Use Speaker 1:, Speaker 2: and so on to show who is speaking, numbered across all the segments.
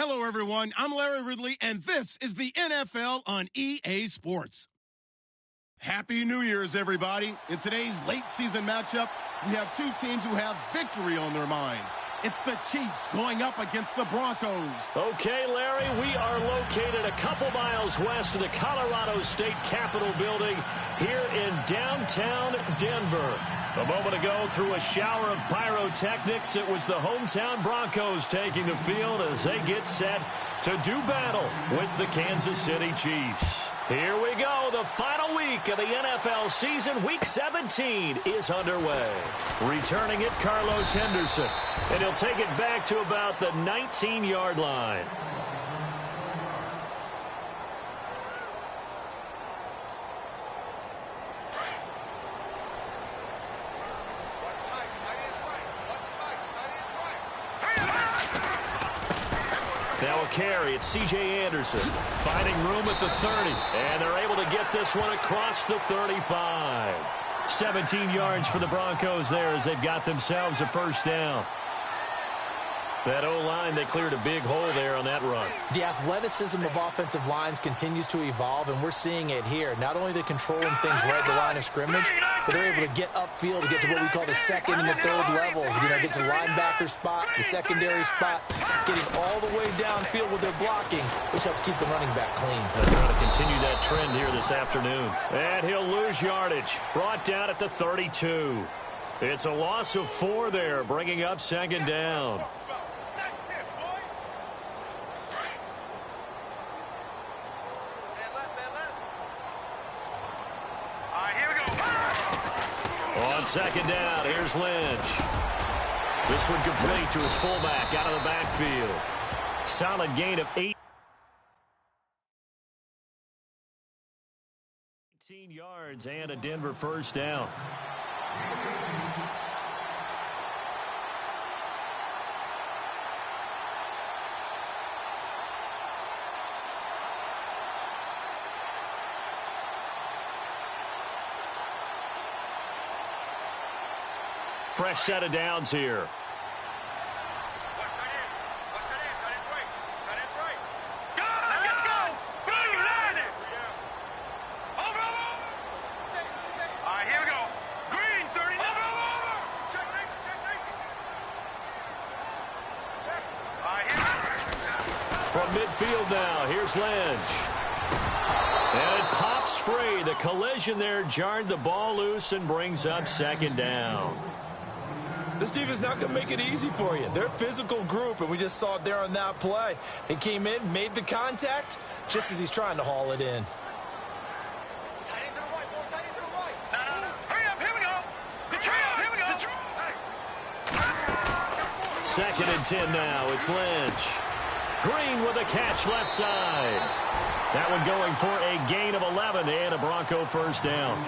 Speaker 1: Hello, everyone. I'm Larry Ridley, and this is the NFL on EA Sports. Happy New Year's, everybody. In today's late season matchup, we have two teams who have victory on their minds. It's the Chiefs going up against the Broncos.
Speaker 2: Okay, Larry, we are located a couple miles west of the Colorado State Capitol building here in downtown Denver. A moment ago, through a shower of pyrotechnics, it was the hometown Broncos taking the field as they get set to do battle with the Kansas City Chiefs. Here we go. The final week of the NFL season, Week 17, is underway. Returning it, Carlos Henderson. And he'll take it back to about the 19-yard line. Now a carry, it's C.J. Anderson finding room at the 30, and they're able to get this one across the 35. 17 yards for the Broncos there as they've got themselves a first down. That O-line, they cleared a big hole there on that run.
Speaker 3: The athleticism of offensive lines continues to evolve, and we're seeing it here. Not only the controlling things right at the line of scrimmage, but they're able to get upfield to get to what we call the second and the third levels. You know, get to the linebacker spot, the secondary spot, getting all the way downfield with their blocking, which helps keep the running back clean.
Speaker 2: They're trying to continue that trend here this afternoon. And he'll lose yardage. Brought down at the 32. It's a loss of 4 there, bringing up second down. On second down, here's Lynch. This one complete to his fullback out of the backfield. Solid gain of 18 yards and a Denver first down. Fresh set of downs here. From midfield now, here's Lynch. And it pops free. The collision there jarred the ball loose and brings up second down.
Speaker 3: This defense not going to make it easy for you. They're a physical group, and we just saw it there on that play. He came in, made the contact, just as he's trying to haul it in.
Speaker 2: Second and 10 now. It's Lynch. Green with a catch left side. That one going for a gain of 11 and a Bronco first down.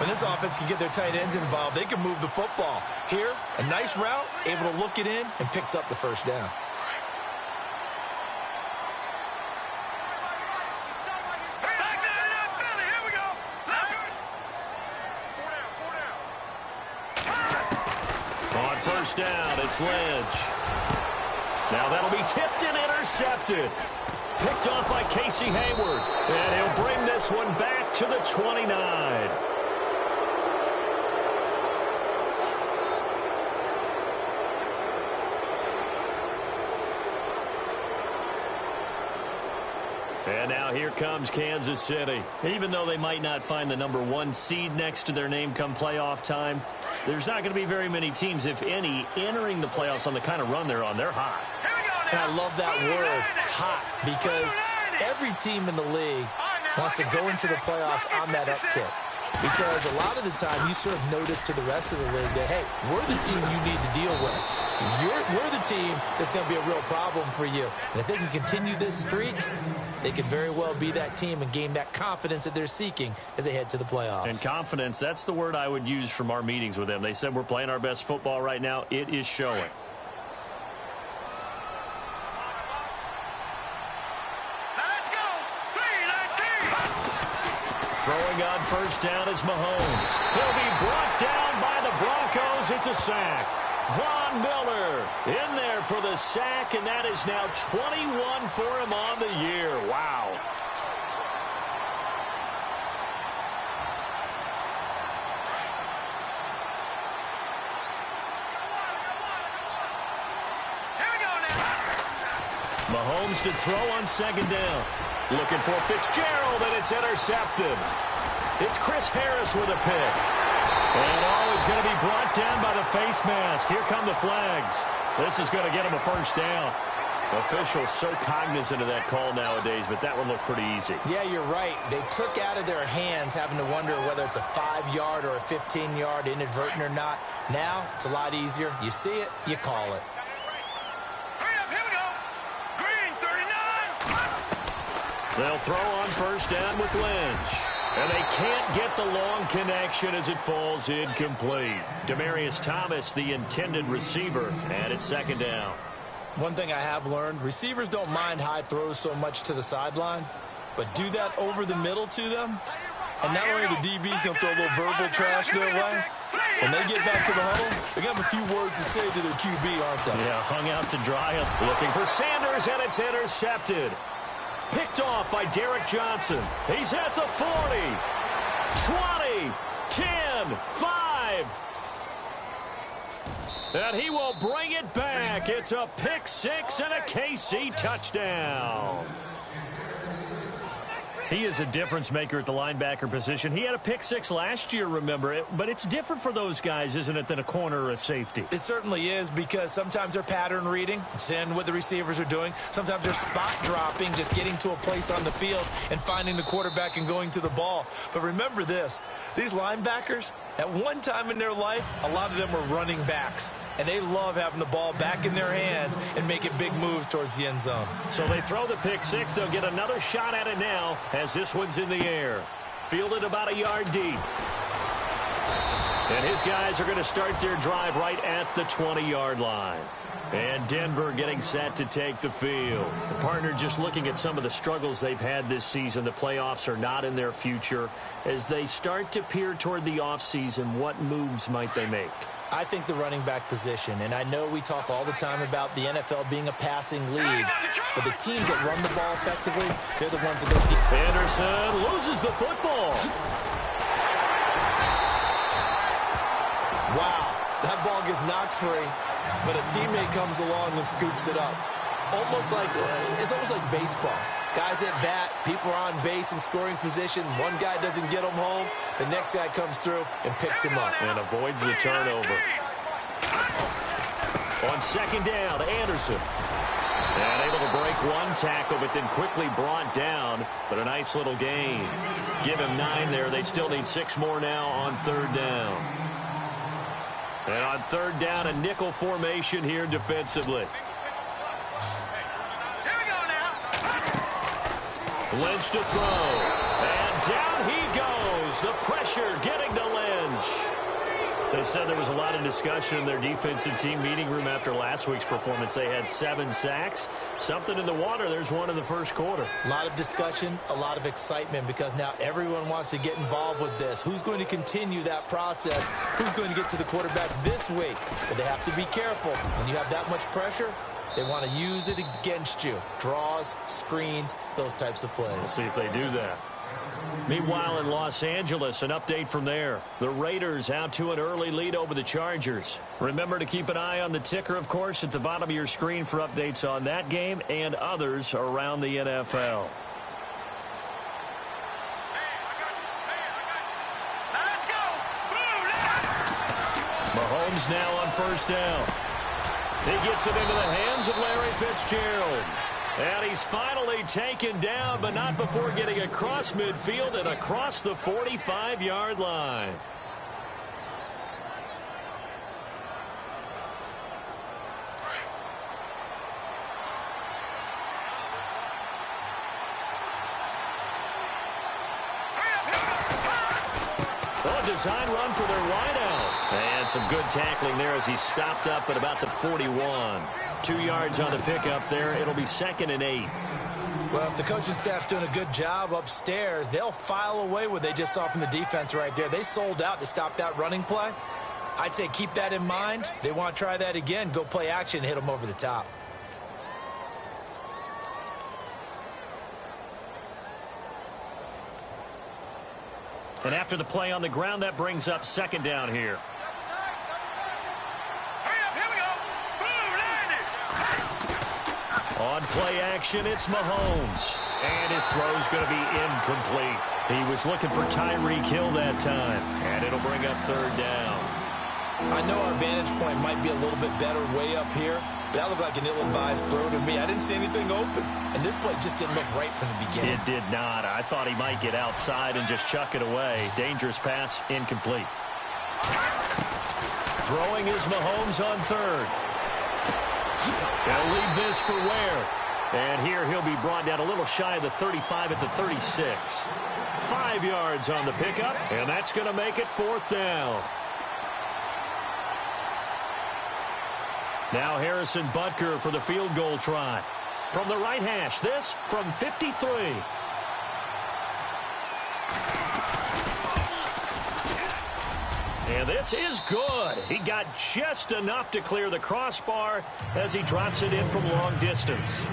Speaker 3: When this offense can get their tight ends involved, they can move the football. Here, a nice route, able to look it in, and picks up the first down.
Speaker 2: On first down, it's Lynch. Now that'll be tipped and intercepted. Picked off by Casey Hayward. And he'll bring this one back to the 29. And now here comes Kansas City. Even though they might not find the #1 seed next to their name come playoff time, there's not going to be very many teams, if any, entering the playoffs on the kind of run they're on. They're hot.
Speaker 3: And I love that word, hot, because every team in the league wants to go into the playoffs on that uptick. Because a lot of the time you serve notice to the rest of the league that, hey, we're the team you need to deal with. We're the team that's going to be a real problem for you. And if they can continue this streak, they could very well be that team and gain that confidence that they're seeking as they head to the playoffs.
Speaker 2: And confidence, that's the word I would use from our meetings with them. They said we're playing our best football right now. It is showing. Throwing on first down is Mahomes. He'll be brought down by the Broncos. It's a sack. Von Miller in there for the sack, and that is now 21 for him on the year. Wow. Mahomes to throw on second down. Looking for Fitzgerald, and it's intercepted. It's Chris Harris with a pick. And he's going to be brought down by the face mask. Here come the flags. This is going to get him a first down. Officials so cognizant of that call nowadays, but that one looked pretty easy.
Speaker 3: Yeah, you're right. They took out of their hands having to wonder whether it's a 5-yard or a 15-yard inadvertent or not. Now, it's a lot easier. You see it, you call it.
Speaker 2: They'll throw on first down with Lynch. And they can't get the long connection as it falls incomplete. Demaryius Thomas, the intended receiver, and it's second down.
Speaker 3: One thing I have learned, receivers don't mind high throws so much to the sideline, but do that over the middle to them, and not only the DB's going to throw a little verbal trash their way, when they get back to the huddle, they're going to have a few words to say to their QB, aren't they?
Speaker 2: Yeah, hung out to dry. Looking for Sanders, and it's intercepted. Picked off by Derek Johnson. He's at the 40, 20, 10, 5. And he will bring it back. It's a pick six and a KC touchdown. He is a difference maker at the linebacker position. He had a pick six last year, remember it, but it's different for those guys, isn't it, than a corner or a safety?
Speaker 3: It certainly is, because sometimes they're pattern reading, seeing what the receivers are doing. Sometimes they're spot dropping, just getting to a place on the field and finding the quarterback and going to the ball. But remember this, these linebackers, at one time in their life, a lot of them were running backs. And they love having the ball back in their hands and making big moves towards the end zone.
Speaker 2: So they throw the pick six. They'll get another shot at it now as this one's in the air. Fielded about a yard deep. And his guys are going to start their drive right at the 20-yard line. And Denver getting set to take the field. The partner just looking at some of the struggles they've had this season. The playoffs are not in their future. As they start to peer toward the offseason, what moves might they make?
Speaker 3: I think the running back position, and I know we talk all the time about the NFL being a passing league, but the teams that run the ball effectively, they're the ones that go deep.
Speaker 2: Anderson loses the football.
Speaker 3: Wow, that ball gets knocked free, but a teammate comes along and scoops it up. It's almost like baseball. Guys at bat, people are on base in scoring position. One guy doesn't get him home. The next guy comes through and picks him up.
Speaker 2: And avoids the turnover. On second down, Anderson. And able to break one tackle, but then quickly brought down. But a nice little gain. Give him 9 there. They still need 6 more now on third down. And on third down, a nickel formation here defensively. Lynch to throw, and down he goes. The pressure getting to Lynch. They said there was a lot of discussion in their defensive team meeting room after last week's performance. They had 7 sacks. Something in the water. There's one in the first quarter.
Speaker 3: A lot of discussion, a lot of excitement, because now everyone wants to get involved with this. Who's going to continue that process? Who's going to get to the quarterback this week? But they have to be careful. When you have that much pressure, they want to use it against you. Draws, screens, those types of plays.
Speaker 2: We'll see if they do that. Meanwhile, in Los Angeles, an update from there. The Raiders out to an early lead over the Chargers. Remember to keep an eye on the ticker, of course, at the bottom of your screen for updates on that game and others around the NFL. Mahomes now on first down. He gets it into the hands of Larry Fitzgerald. And he's finally taken down, but not before getting across midfield and across the 45-yard line. A design run for their wideout. And some good tackling there as he stopped up at about the 41. 2 yards on the pickup there. It'll be 2nd and 8.
Speaker 3: Well, if the coaching staff's doing a good job upstairs, they'll file away what they just saw from the defense right there. They sold out to stop that running play. I'd say keep that in mind. They want to try that again. Go play action, hit them over the top.
Speaker 2: And after the play on the ground, that brings up second down here. On play action, it's Mahomes. And his throw's going to be incomplete. He was looking for Tyreek Hill that time. And it'll bring up third down.
Speaker 3: I know our vantage point might be a little bit better way up here, but that looked like an ill-advised throw to me. I didn't see anything open. And this play just didn't look right from the beginning.
Speaker 2: It did not. I thought he might get outside and just chuck it away. Dangerous pass, incomplete. Throwing is Mahomes on third. They'll leave this for Ware. And here he'll be brought down a little shy of the 35 at the 36. 5 yards on the pickup, and that's going to make it fourth down. Now Harrison Butker for the field goal try. From the right hash, this from 53. And this is good. He got just enough to clear the crossbar as he drops it in from long distance.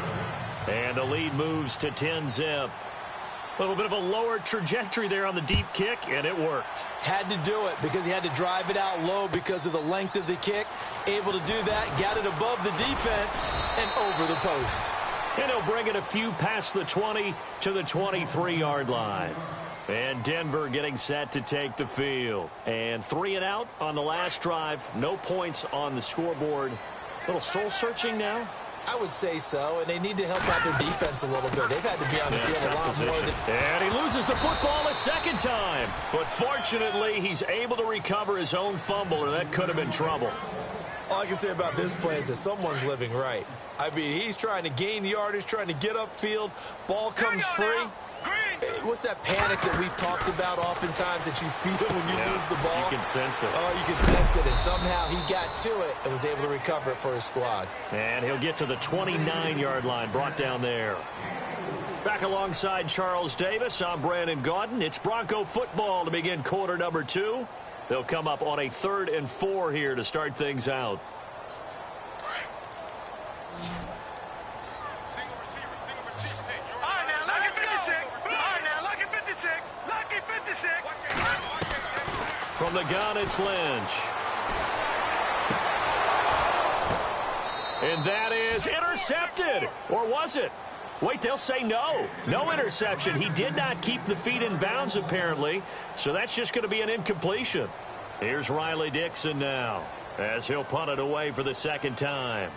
Speaker 2: And the lead moves to 10-zip. A little bit of a lower trajectory there on the deep kick, and it worked.
Speaker 3: Had to do it because he had to drive it out low because of the length of the kick. Able to do that, got it above the defense and over the post.
Speaker 2: And he'll bring it a few past the 20 to the 23-yard line. And Denver getting set to take the field. And 3 and out on the last drive. No points on the scoreboard. A little soul-searching now.
Speaker 3: I would say so, and they need to help out their defense a little bit. They've had to be on the field a lot more than...
Speaker 2: And he loses the football a second time. But fortunately, he's able to recover his own fumble, or that could have been trouble.
Speaker 3: All I can say about this play is that someone's living right. I mean, he's trying to gain yardage, trying to get upfield. Ball comes free. What's that panic that we've talked about oftentimes that you feel when you lose the ball?
Speaker 2: You can sense it.
Speaker 3: Oh, you can sense it. And somehow he got to it and was able to recover it for his squad.
Speaker 2: And he'll get to the 29-yard line, brought down there. Back alongside Charles Davis, I'm Brandon Gaudin. It's Bronco football to begin quarter number 2. They'll come up on a 3rd and 4 here to start things out. From the gun, it's Lynch. And that is intercepted. Or was it? Wait, they'll say no. No interception. He did not keep the feet in bounds, apparently. So that's just going to be an incompletion. Here's Riley Dixon now as he'll punt it away for the second time.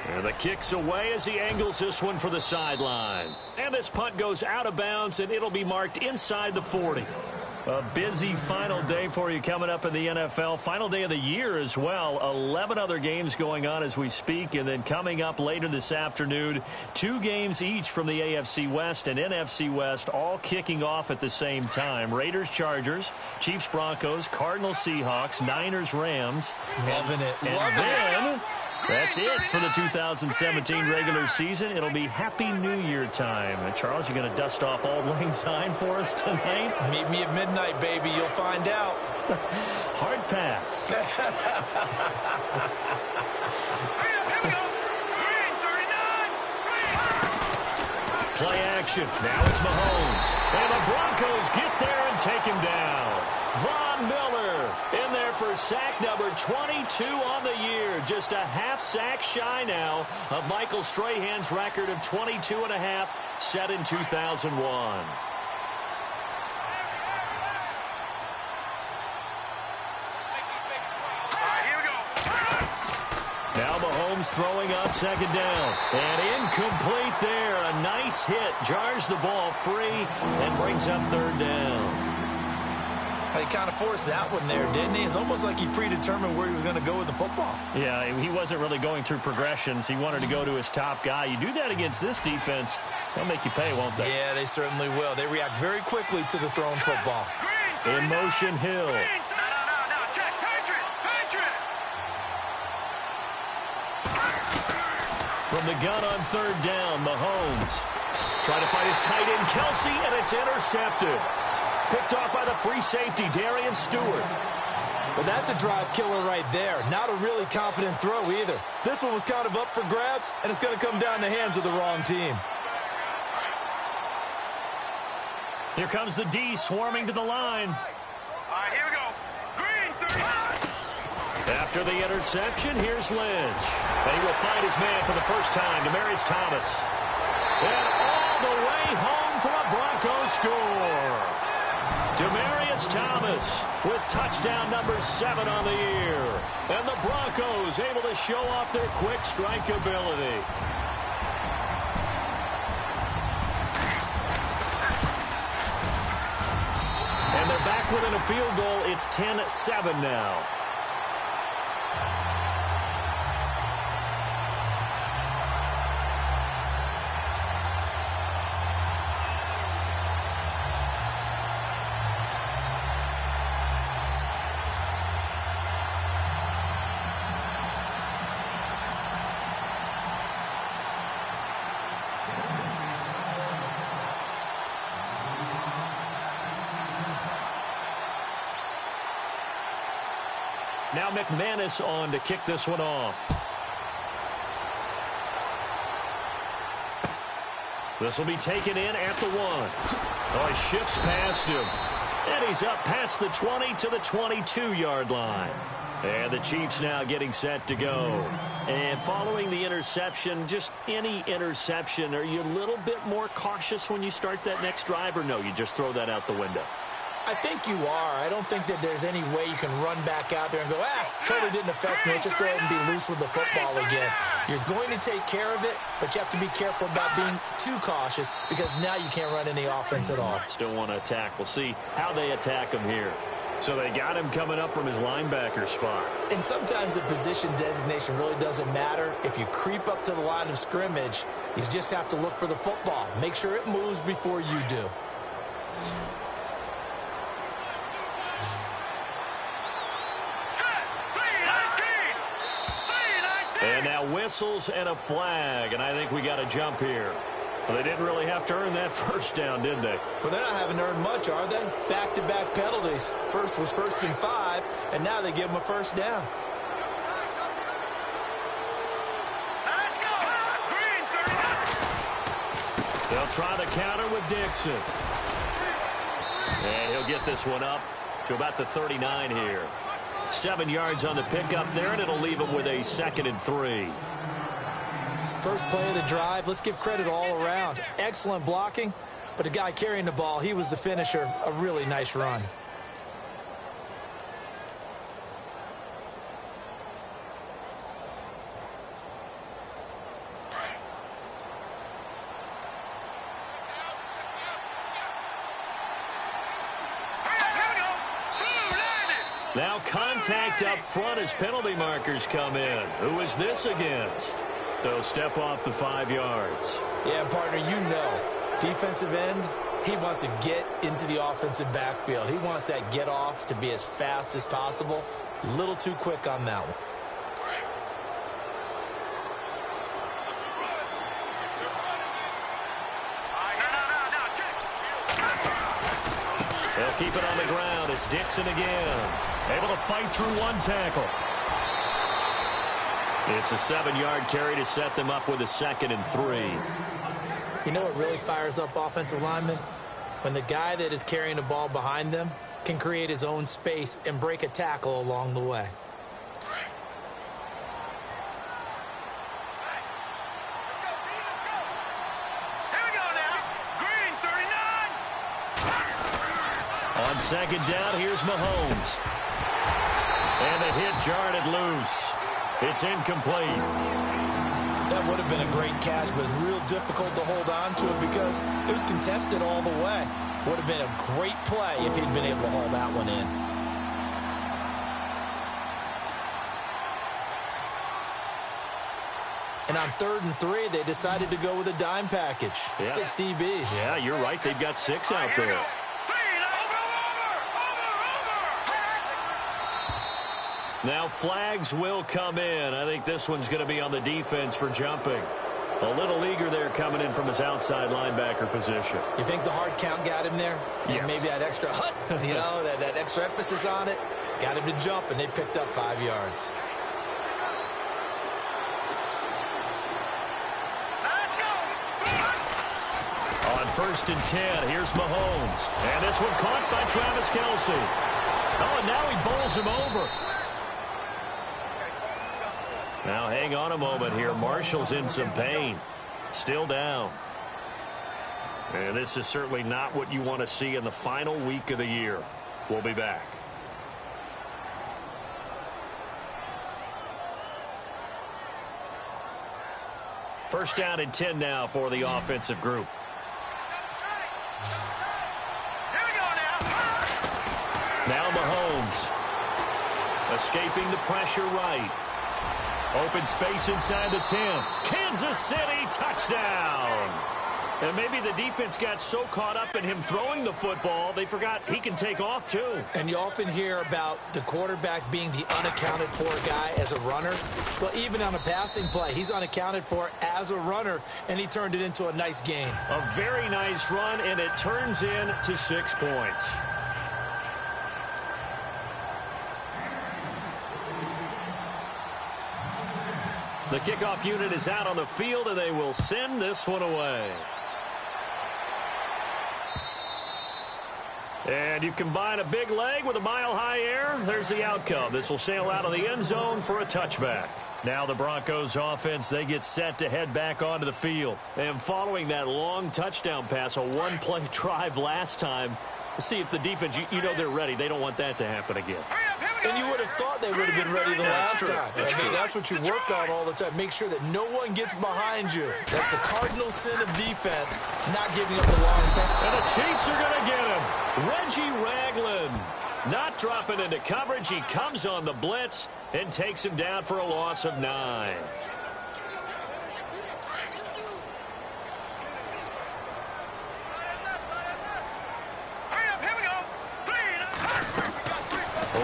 Speaker 2: And the kick's away as he angles this one for the sideline. And this punt goes out of bounds, and it'll be marked inside the 40. A busy final day for you coming up in the NFL. Final day of the year as well. 11 other games going on as we speak. And then coming up later this afternoon, 2 games each from the AFC West and NFC West, all kicking off at the same time. Raiders, Chargers, Chiefs, Broncos, Cardinals, Seahawks, Niners, Rams.
Speaker 3: Loving it.
Speaker 2: And then... that's it for the 2017 regular season. It'll be Happy New Year time. And Charles, you're going to dust off Auld Lang Syne for us tonight?
Speaker 3: Meet me at midnight, baby. You'll find out.
Speaker 2: Hard pass. Play action. Now it's Mahomes. And the Broncos get there and take him down. Von Miller in there for sack number 22 on the year. Just a half sack shy now of Michael Strahan's record of 22 and a half set in 2001. Now Mahomes throwing on second down. And incomplete there. A nice hit. Jars the ball free and brings up third down.
Speaker 3: He kind of forced that one there, didn't he? It's almost like he predetermined where he was going to go with the football.
Speaker 2: Yeah, he wasn't really going through progressions. He wanted to go to his top guy. You do that against this defense, they'll make you pay, won't they?
Speaker 3: Yeah, they certainly will. They react very quickly to the thrown football.
Speaker 2: In motion, Hill. From the gun on third down, Mahomes. Trying to find his tight end, Kelsey, and it's intercepted. Picked off by the free safety, Darian Stewart.
Speaker 3: Well, that's a drive killer right there. Not a really confident throw either. This one was kind of up for grabs, and it's going to come down the hands of the wrong team.
Speaker 2: Here comes the D swarming to the line.
Speaker 4: All right, here we go. Green, 35.
Speaker 2: After the interception, here's Lynch. And he will find his man for the first time, Demaryius Thomas. And all the way home for a Broncos score. Demaryius Thomas with touchdown number 7 on the year. And the Broncos able to show off their quick strike ability. And they're back within a field goal. It's 10-7 now. Now McManus on to kick this one off. This will be taken in at the 1. Oh, he shifts past him. And he's up past the 20 to the 22-yard line. And the Chiefs now getting set to go. And following the interception, just any interception, are you a little bit more cautious when you start that next drive, or no, you just throw that out the window?
Speaker 3: I think you are. I don't think that there's any way you can run back out there and go, totally didn't affect me. Let's just go ahead and be loose with the football again. You're going to take care of it, but you have to be careful about being too cautious because now you can't run any offense at all.
Speaker 2: Still want to attack. We'll see how they attack him here. So they got him coming up from his linebacker spot.
Speaker 3: And sometimes the position designation really doesn't matter. If you creep up to the line of scrimmage, you just have to look for the football. Make sure it moves before you do.
Speaker 2: And now whistles and a flag, and I think we got a jump here. Well, they didn't really have to earn that first down, did they?
Speaker 3: Well, they're not having to earn much, are they? Back-to-back penalties. First was 1st and 5, and now they give them a first down.
Speaker 4: Let's go. Green, 39.
Speaker 2: They'll try the counter with Dixon. And he'll get this one up to about the 39 here. 7 yards on the pickup there, and it'll leave him with a 2nd and 3.
Speaker 3: First play of the drive, let's give credit all around. Excellent blocking, but the guy carrying the ball, he was the finisher. A really nice run.
Speaker 2: Now contact up front as penalty markers come in. Who is this against? They'll step off the 5 yards.
Speaker 3: Yeah, partner, you know, defensive end, he wants to get into the offensive backfield. He wants that get off to be as fast as possible. A little too quick on that one.
Speaker 2: They'll keep it on the ground. It's Dixon again. Able to fight through one tackle. It's a 7-yard carry to set them up with a 2nd and 3.
Speaker 3: You know what really fires up offensive linemen? When the guy that is carrying the ball behind them can create his own space and break a tackle along the way.
Speaker 4: Here we go now. Green, 39.
Speaker 2: On 2nd down, here's Mahomes. And the hit jarred it loose. It's incomplete.
Speaker 3: That would have been a great catch, but it's real difficult to hold on to it because it was contested all the way. Would have been a great play if he'd been able to haul that one in. And on 3rd and 3, they decided to go with a dime package.
Speaker 2: Yeah.
Speaker 3: 6 DBs.
Speaker 2: Yeah, you're right. They've got 6 out there. Now flags will come in. I think this one's going to be on the defense for jumping. A little eager there coming in from his outside linebacker position.
Speaker 3: You think the hard count got him there?
Speaker 2: Yes.
Speaker 3: And maybe that extra hut, that extra emphasis on it, got him to jump, and they picked up 5 yards.
Speaker 4: Let's go.
Speaker 2: On 1st and 10, here's Mahomes. And this one caught by Travis Kelce. Oh, and now he bowls him over. Now hang on a moment here. Marshall's in some pain. Still down. And this is certainly not what you want to see in the final week of the year. We'll be back. First down and 10 now for the offensive group.
Speaker 4: Here we go now.
Speaker 2: Now Mahomes. Escaping the pressure right. Open space inside the 10. Kansas City touchdown. And maybe the defense got so caught up in him throwing the football, they forgot he can take off too.
Speaker 3: And you often hear about the quarterback being the unaccounted for guy as a runner. Well, even on a passing play, he's unaccounted for as a runner, and he turned it into a nice gain.
Speaker 2: A very nice run, and it turns into 6 points. The kickoff unit is out on the field, and they will send this one away. And you combine a big leg with a mile-high air, there's the outcome. This will sail out of the end zone for a touchback. Now the Broncos offense, they get set to head back onto the field. And following that long touchdown pass, a one-play drive last time, see if the defense, you know they're ready. They don't want that to happen again.
Speaker 3: And you would have thought they would have been ready the last time. That's what you work on all the time. Make sure that no one gets behind you. That's the cardinal sin of defense, not giving up the long pass.
Speaker 2: And the Chiefs are going to get him. Reggie Ragland not dropping into coverage. He comes on the blitz and takes him down for a loss of 9.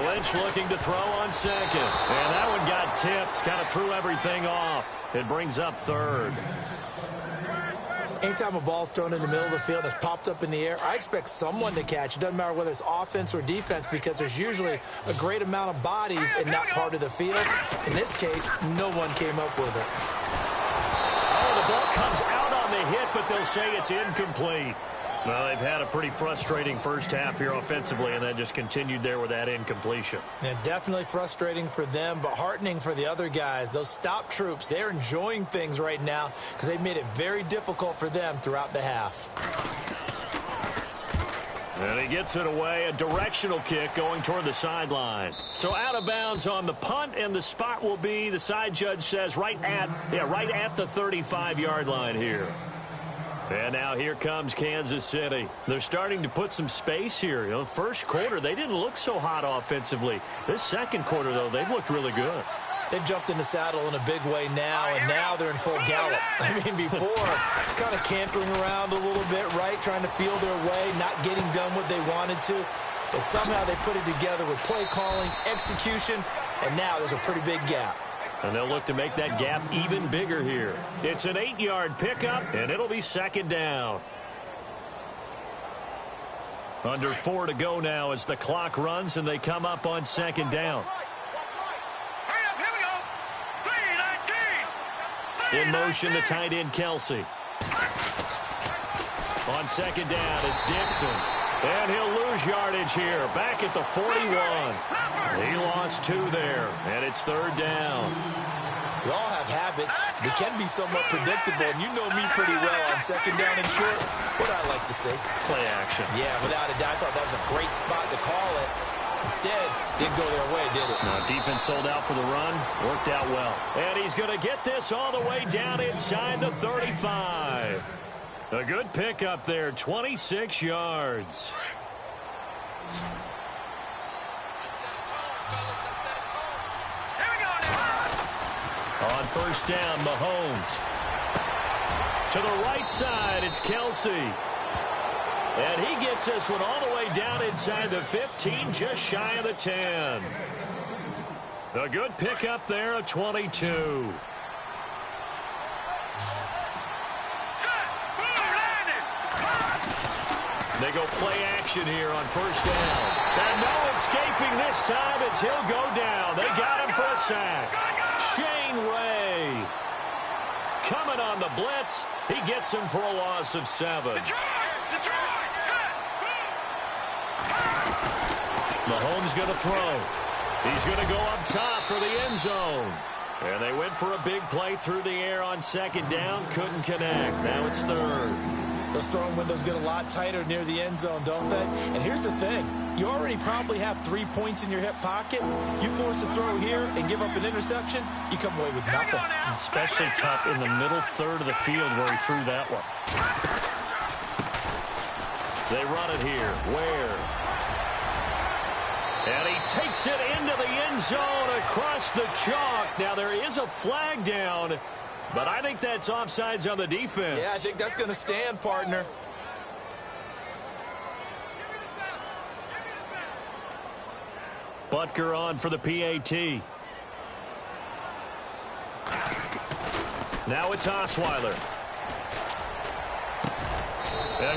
Speaker 2: Lynch looking to throw on second. And that one got tipped. Kind of threw everything off. It brings up 3rd.
Speaker 3: Anytime a ball's thrown in the middle of the field and it's popped up in the air, I expect someone to catch. It doesn't matter whether it's offense or defense because there's usually a great amount of bodies in that part of the field. In this case, no one came up with it.
Speaker 2: Oh, the ball comes out on the hit, but they'll say it's incomplete. Well, they've had a pretty frustrating first half here offensively, and that just continued there with that incompletion.
Speaker 3: Yeah, definitely frustrating for them, but heartening for the other guys. Those stop troops, they're enjoying things right now because they've made it very difficult for them throughout the half.
Speaker 2: And he gets it away, a directional kick going toward the sideline. So out of bounds on the punt, and the spot will be, the side judge says, right at the 35-yard line here. And now here comes Kansas City. They're starting to put some space here. First quarter, they didn't look so hot offensively. This second quarter, though, they've looked really good.
Speaker 3: They've jumped in the saddle in a big way now, and now they're in full gallop. I mean, before, kind of cantering around a little bit, right, trying to feel their way, not getting done what they wanted to. But somehow they put it together with play calling, execution, and now there's a pretty big gap.
Speaker 2: And they'll look to make that gap even bigger here. It's an 8-yard pickup, and it'll be 2nd down. Under 4 to go now as the clock runs, and they come up on 2nd down. In motion, the tight end, Kelce. On 2nd down, it's Dixon. And he'll lose yardage here, back at the 41. He lost 2 there, and it's 3rd down.
Speaker 3: We all have habits. We can be somewhat predictable, and you know me pretty well on 2nd down and short. What I like to say?
Speaker 2: Play action.
Speaker 3: Yeah, without a doubt. I thought that was a great spot to call it. Instead, didn't go their way, did it?
Speaker 2: No, defense sold out for the run. Worked out well. And he's going to get this all the way down inside the 35. A good pickup there, 26 yards. On 1st down, Mahomes. To the right side, it's Kelce. And he gets this one all the way down inside the 15, just shy of the 10. A good pickup there of 22. They go play action here on first down. And no escaping this time as he'll go down. They got him for a sack. Shane Ray coming on the blitz. He gets him for a loss of 7. Mahomes going to throw. He's going to go up top for the end zone. And they went for a big play through the air on second down. Couldn't connect. Now it's third.
Speaker 3: Those throwing windows get a lot tighter near the end zone, don't they? And here's the thing. You already probably have 3 points in your hip pocket. You force a throw here and give up an interception, you come away with nothing.
Speaker 2: Especially tough in the middle third of the field where he threw that one. They run it here. Ware. And he takes it into the end zone across the chalk. Now there is a flag down, but I think that's offsides on the defense.
Speaker 3: Yeah, I think that's going to stand, partner.
Speaker 2: Butker on for the PAT. Now it's Osweiler.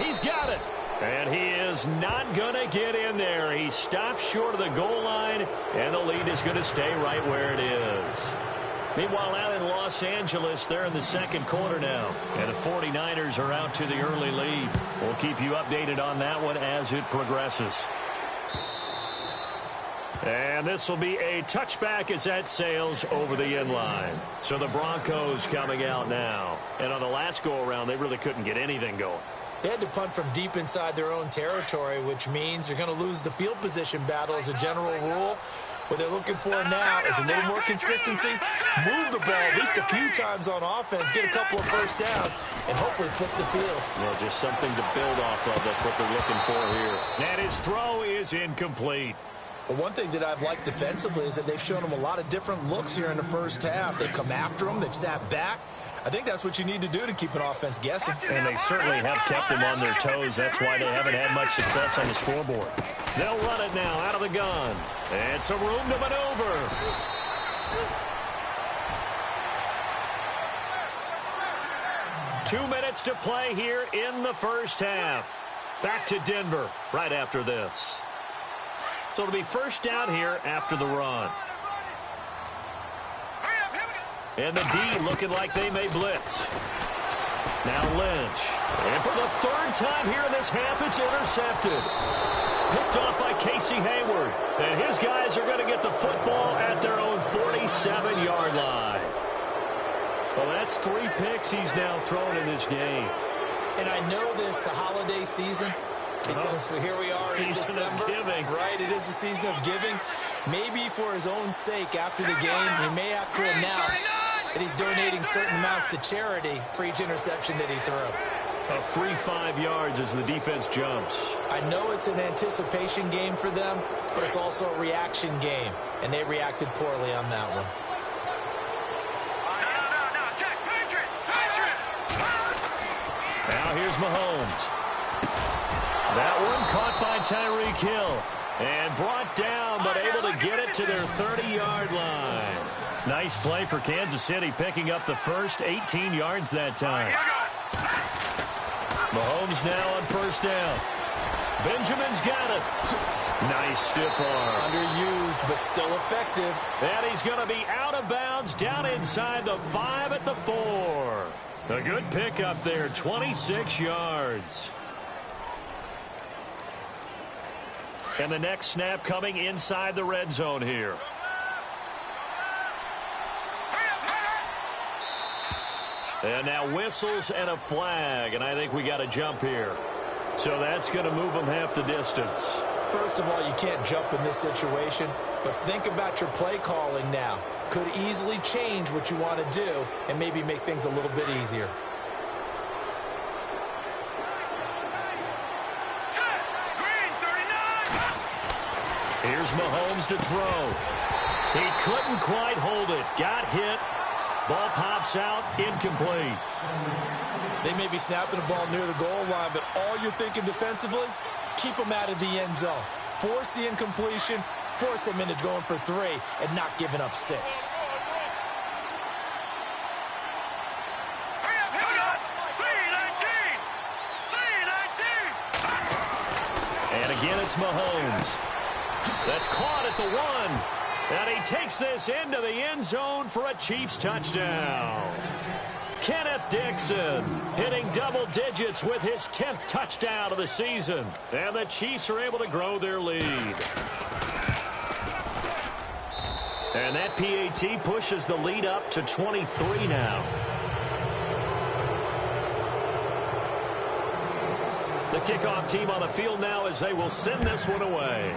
Speaker 2: He's got it. And he is not going to get in there. He stops short of the goal line, and the lead is going to stay right where it is. Meanwhile, out in Los Angeles, they're in the second quarter now. And the 49ers are out to the early lead. We'll keep you updated on that one as it progresses. And this will be a touchback as that sails over the end line. So the Broncos coming out now. And on the last go-around, they really couldn't get anything going.
Speaker 3: They had to punt from deep inside their own territory, which means you're going to lose the field position battle as a general rule. What they're looking for now is a little more consistency, move the ball at least a few times on offense, get a couple of first downs, and hopefully flip the field.
Speaker 2: Well, just something to build off of. That's what they're looking for here. And his throw is incomplete.
Speaker 3: Well, one thing that I've liked defensively is that they've shown them a lot of different looks here in the first half. They've come after them. They've sat back. I think that's what you need to do to keep an offense guessing.
Speaker 2: And they certainly have kept them on their toes. That's why they haven't had much success on the scoreboard. They'll run it now out of the gun. And some room to maneuver. Two minutes to play here in the first half. Back to Denver right after this. So it'll be first down here after the run. And the D looking like they may blitz. Now Lynch. And for the third time here in this half, it's intercepted. Picked off by Casey Hayward. And his guys are going to get the football at their own 47-yard line. Well, that's 3 picks he's now thrown in this game.
Speaker 3: And I know this, the holiday season, because here we are in December.
Speaker 2: Season of giving.
Speaker 3: Right, it is the season of giving. Maybe for his own sake after the game, he may have to announce that he's donating certain amounts to charity for each interception that he threw.
Speaker 2: A free 5 yards as the defense jumps.
Speaker 3: I know it's an anticipation game for them, but it's also a reaction game, and they reacted poorly on that one.
Speaker 2: Now here's Mahomes. That one caught by Tyreek Hill and brought down, but able to get it to their 30-yard line. Nice play for Kansas City, picking up the first 18 yards that time. Mahomes now on first down. Benjamin's got it. Nice stiff arm.
Speaker 3: Underused, but still effective.
Speaker 2: And he's going to be out of bounds down inside the 5 at the 4. A good pick up there, 26 yards. And the next snap coming inside the red zone here. And now whistles and a flag, and I think we got a jump here. So that's going to move them half the distance.
Speaker 3: First of all, you can't jump in this situation, but think about your play calling now. Could easily change what you want to do and maybe make things a little bit easier.
Speaker 2: Here's Mahomes to throw. He couldn't quite hold it. Got hit. Ball pops out. Incomplete.
Speaker 3: They may be snapping the ball near the goal line, but all you're thinking defensively, keep them out of the end zone. Force the incompletion, force them into going for 3, and not giving up 6.
Speaker 2: Again, it's Mahomes. That's caught at the 1. And he takes this into the end zone for a Chiefs touchdown. Kenneth Dixon hitting double digits with his 10th touchdown of the season. And the Chiefs are able to grow their lead. And that PAT pushes the lead up to 23 now. The kickoff team on the field now as they will send this one away.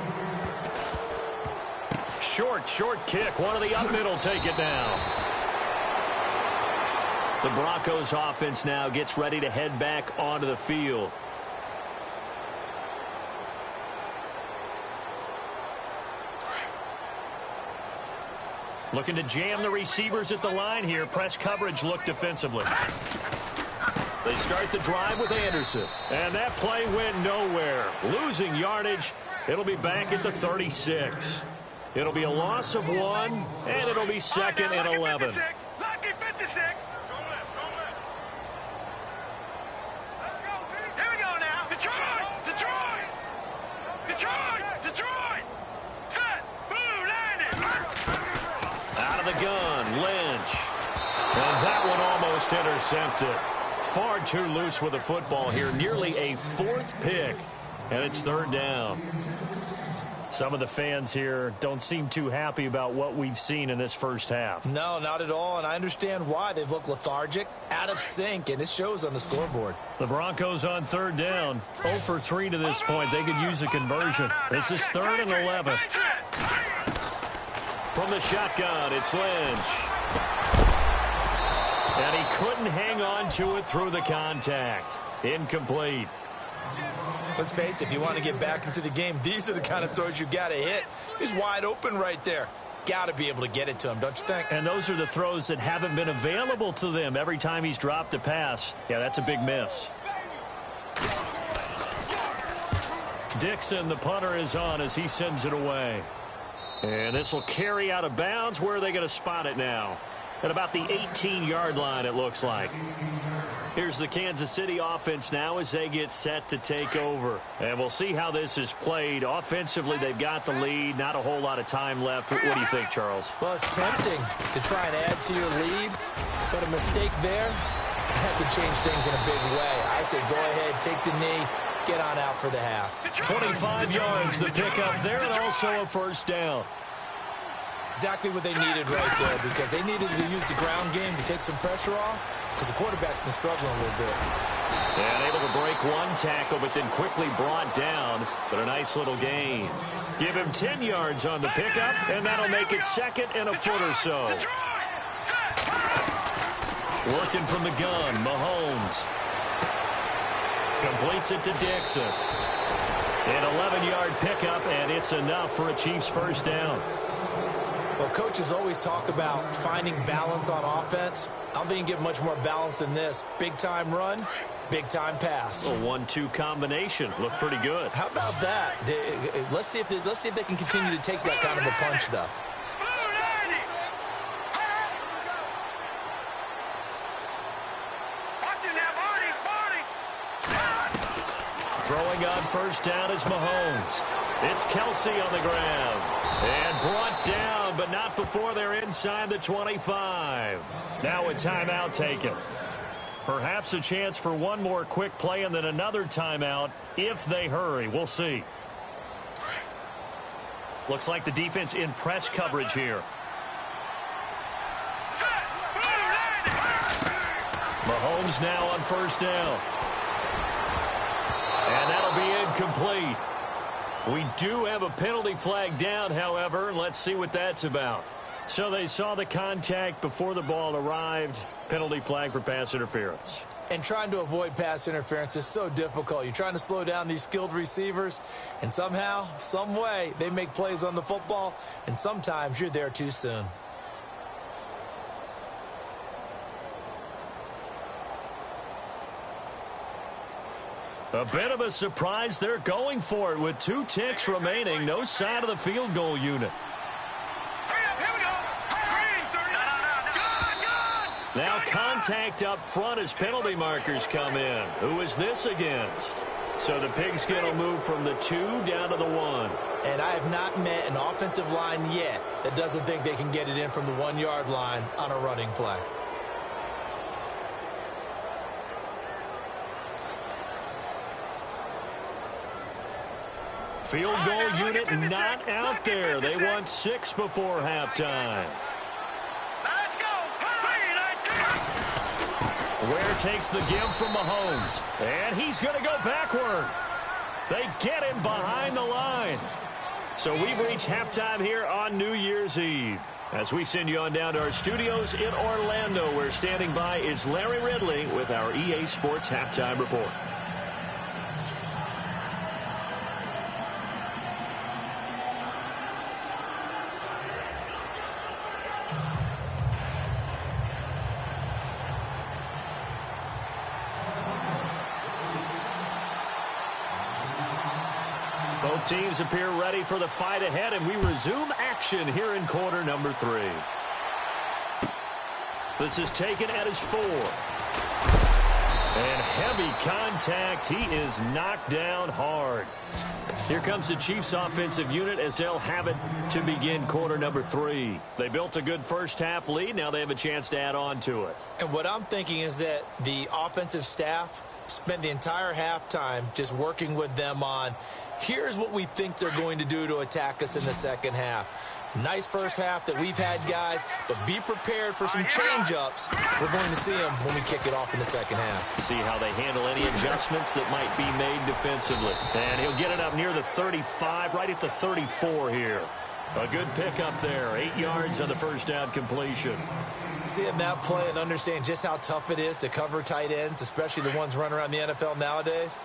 Speaker 2: Short kick. One of the up middle take it down. The Broncos offense now gets ready to head back onto the field. Looking to jam the receivers at the line here. Press coverage look defensively. They start the drive with Anderson. And that play went nowhere. Losing yardage. It'll be back at the 36. It'll be a loss of 1, and it'll be second and 11.
Speaker 4: Lucky 56. Here we go now. Detroit. Set. Blue landing.
Speaker 2: Out of the gun, Lynch. And that one almost intercepted. Far too loose with the football here. Nearly a 4th pick. And it's 3rd down. Some of the fans here don't seem too happy about what we've seen in this first half.
Speaker 3: No, not at all, and I understand why. They've looked lethargic, out of sync, and it shows on the scoreboard.
Speaker 2: The Broncos on 3rd down. 0 for 3 to this point. They could use a conversion. This is 3rd and 11. From the shotgun, it's Lynch. And he couldn't hang on to it through the contact. Incomplete.
Speaker 3: Let's face it, if you want to get back into the game, these are the kind of throws you got to hit. He's wide open right there. Got to be able to get it to him, don't you think?
Speaker 2: And those are the throws that haven't been available to them every time he's dropped a pass. Yeah, that's a big miss. Dixon, the punter, is on as he sends it away. And this will carry out of bounds. Where are they going to spot it now? At about the 18-yard line, it looks like. Here's the Kansas City offense now as they get set to take over. And we'll see how this is played. Offensively, they've got the lead. Not a whole lot of time left. What do you think, Charles?
Speaker 3: Well, it's tempting to try and add to your lead, but a mistake there, that could change things in a big way. I say go ahead, take the knee, get on out for the half.
Speaker 2: 25 yards, the pickup there, and also a 1st down.
Speaker 3: Exactly what they needed right there, because they needed to use the ground game to take some pressure off, because the quarterback's been struggling a little bit.
Speaker 2: And able to break one tackle, but then quickly brought down. But a nice little gain. Give him 10 yards on the pickup, and that'll make it 2nd and a foot or so. Working from the gun, Mahomes. Completes it to Dixon. An 11-yard pickup, and it's enough for a Chiefs 1st down.
Speaker 3: Well, coaches always talk about finding balance on offense. I don't think you can get much more balance than this. Big-time run, big-time pass.
Speaker 2: A 1-2 combination. Looked pretty good.
Speaker 3: How about that? Let's see if they can continue to take that kind of a punch, though.
Speaker 2: Throwing on 1st down is Mahomes. It's Kelsey on the ground. And brought down, but not before they're inside the 25. Now a timeout taken. Perhaps a chance for one more quick play and then another timeout if they hurry. We'll see. Looks like the defense in press coverage here. Mahomes now on 1st down. And that'll be incomplete. We do have a penalty flag down, however. Let's see what that's about. So they saw the contact before the ball arrived. Penalty flag for pass interference.
Speaker 3: And trying to avoid pass interference is so difficult. You're trying to slow down these skilled receivers, and somehow, some way, they make plays on the football, and sometimes you're there too soon.
Speaker 2: A bit of a surprise. They're going for it with 2 ticks remaining. No sign of the field goal unit. Now contact up front as penalty markers come in. Who is this against? So the pigskin will move from the 2 down to the 1.
Speaker 3: And I have not met an offensive line yet that doesn't think they can get it in from the 1-yard line on a running play.
Speaker 2: Field goal unit not out there. They want 6 before halftime.
Speaker 4: Let's go.
Speaker 2: Ware takes the give from Mahomes. And he's going to go backward. They get him behind the line. So we've reached halftime here on New Year's Eve. As we send you on down to our studios in Orlando, where standing by is Larry Ridley with our EA Sports Halftime Report. Both teams appear ready for the fight ahead, and we resume action here in quarter number 3. This is taken at his 4. And heavy contact. He is knocked down hard. Here comes the Chiefs offensive unit as they'll have it to begin quarter number 3. They built a good first half lead. Now they have a chance to add on to it.
Speaker 3: And what I'm thinking is that the offensive staff spent the entire halftime just working with them on, here's what we think they're going to do to attack us in the second half. Nice first half that we've had, guys, but be prepared for some change-ups. We're going to see them when we kick it off in the second half.
Speaker 2: See how they handle any adjustments that might be made defensively. And he'll get it up near the 35, right at the 34 here. A good pickup there, 8 yards on the first down completion.
Speaker 3: Seeing that play and understand just how tough it is to cover tight ends, especially the ones running around the NFL nowadays,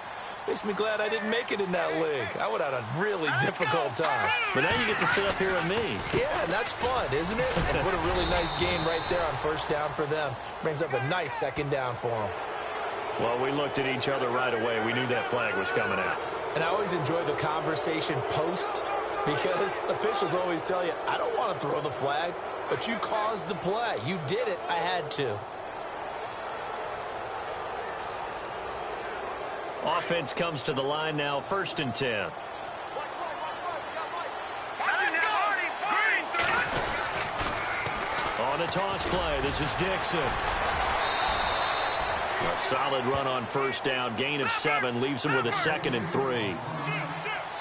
Speaker 3: makes me glad I didn't make it in that league. I would have had a really difficult time.
Speaker 2: But now you get to sit up here with me.
Speaker 3: Yeah, and that's fun, isn't it? And what a really nice game right there on first down for them. Brings up a nice second down for them.
Speaker 2: Well, we looked at each other right away. We knew that flag was coming out.
Speaker 3: And I always enjoy the conversation post, because officials always tell you, I don't want to throw the flag, but you caused the play. You did it. I had to.
Speaker 2: Offense comes to the line now, 1st and 10. On a toss play, this is Dixon. A solid run on first down, gain of 7, leaves him with a 2nd and 3.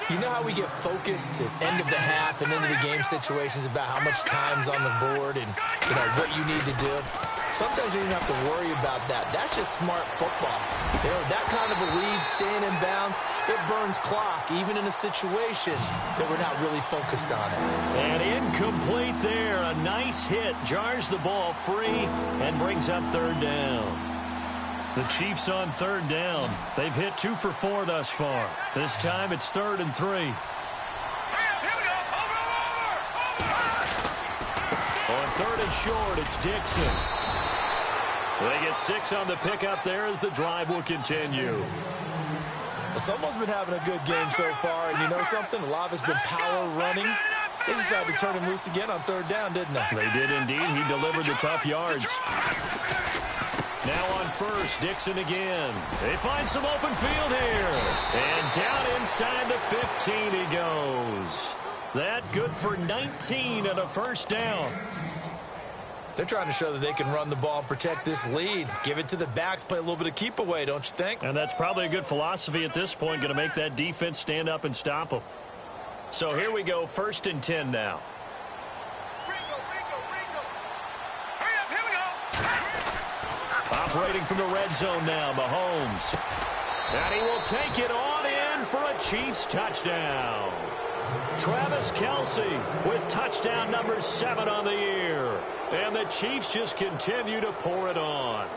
Speaker 3: You know how we get focused at end of the half and into the game situations about how much time's on the board and, you know, what you need to do? Sometimes you don't have to worry about that. That's just smart football. You know, that kind of a lead, staying in bounds, it burns clock, even in a situation that we're not really focused on it.
Speaker 2: And incomplete there. A nice hit. Jars the ball free and brings up 3rd down. The Chiefs on 3rd down. They've hit 2 for 4 thus far. This time it's 3rd and 3. On 3rd and short, it's Dixon. They get 6 on the pickup there as the drive will continue.
Speaker 3: Someone's been having a good game so far, and you know something? A lot of it's been power running. They decided to turn him loose again on 3rd down, didn't they?
Speaker 2: They did indeed. He delivered the tough yards. Now on 1st, Dixon again. They find some open field here. And down inside the 15 he goes. That good for 19 and a 1st down.
Speaker 3: They're trying to show that they can run the ball and protect this lead. Give it to the backs, play a little bit of keep away, don't you think?
Speaker 2: And that's probably a good philosophy at this point, going to make that defense stand up and stop them. So here we go, 1st and 10 now. Operating from the red zone now, Mahomes. And he will take it on in for a Chiefs touchdown. Travis Kelce with touchdown number 7 on the year. And the Chiefs just continue to pour it on.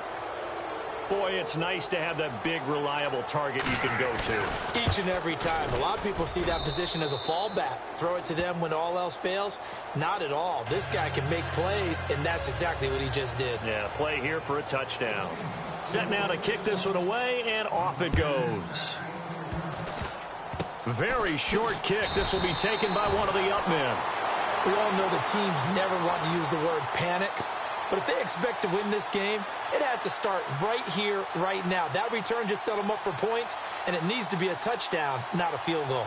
Speaker 2: Boy, it's nice to have that big, reliable target you can go to.
Speaker 3: Each and every time. A lot of people see that position as a fallback. Throw it to them when all else fails. Not at all. This guy can make plays, and that's exactly what he just did.
Speaker 2: Yeah, play here for a touchdown. Set now to kick this one away, and off it goes. Very short kick. This will be taken by one of the up men.
Speaker 3: We all know the teams never want to use the word panic, But if they expect to win this game, it has to start right here, right now. That return just set them up for points, and it needs to be a touchdown, not a field goal.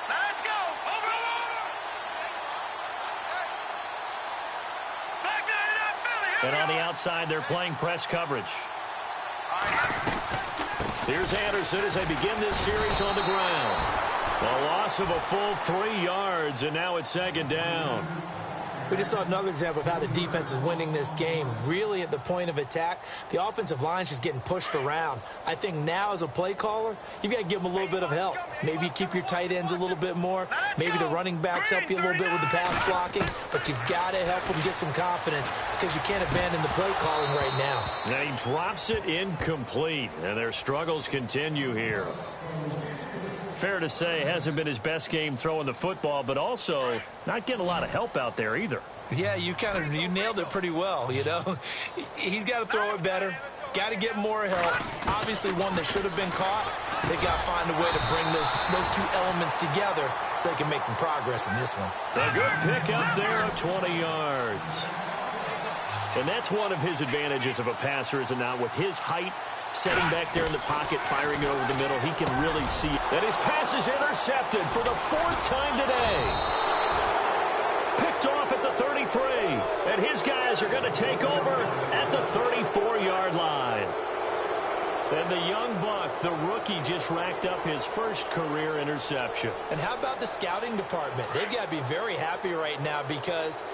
Speaker 4: Let's go. Over. Back there in that Philly. Here
Speaker 2: And
Speaker 4: we
Speaker 2: on
Speaker 4: go.
Speaker 2: the outside, they're playing press coverage. Here's Anderson as they begin this series on the ground. A loss of a full 3 yards, and now it's second down.
Speaker 3: We just saw another example of how the defense is winning this game. Really at the point of attack, the offensive line's just getting pushed around. I think now as a play caller, you've got to give them a little bit of help. Maybe keep your tight ends a little bit more. Maybe the running backs help you a little bit with the pass blocking. But you've got to help them get some confidence because you can't abandon the play calling right now.
Speaker 2: And he drops it incomplete, and their struggles continue here. Fair to say, hasn't been his best game throwing the football, but also not getting a lot of help out there either.
Speaker 3: Yeah, you nailed it pretty well, you know. He's got to throw it better. Got to get more help. Obviously one that should have been caught. They got to find a way to bring those two elements together so they can make some progress in this one.
Speaker 2: A good pick up there of 20 yards. And that's one of his advantages of a passer, is it not? With his height, setting back there in the pocket, firing it over the middle, he can really see it. And his pass is intercepted for the 4th time today. Picked off at the 33. And his guys are going to take over at the 34-yard line. And the young buck, the rookie, just racked up his first career interception.
Speaker 3: And how about the scouting department? They've got to be very happy right now because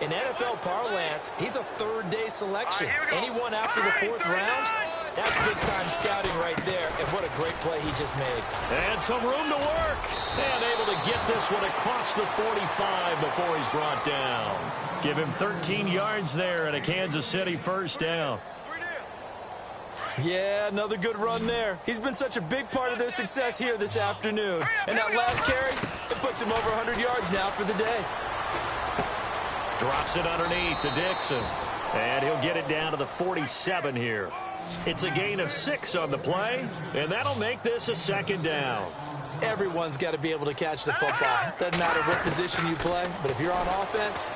Speaker 3: in NFL parlance, he's a third-day selection. Anyone after the 4th round, that's big-time scouting right there, and what a great play he just made.
Speaker 2: And some room to work. And able to get this one across the 45 before he's brought down. Give him 13 yards there and a Kansas City first down.
Speaker 3: Yeah, another good run there. He's been such a big part of their success here this afternoon. And that last carry, it puts him over 100 yards now for the day.
Speaker 2: Drops it underneath to Dixon. And he'll get it down to the 47 here. It's a gain of 6 on the play, and that'll make this a second down.
Speaker 3: Everyone's got to be able to catch the football. Doesn't matter what position you play, but if you're on offense,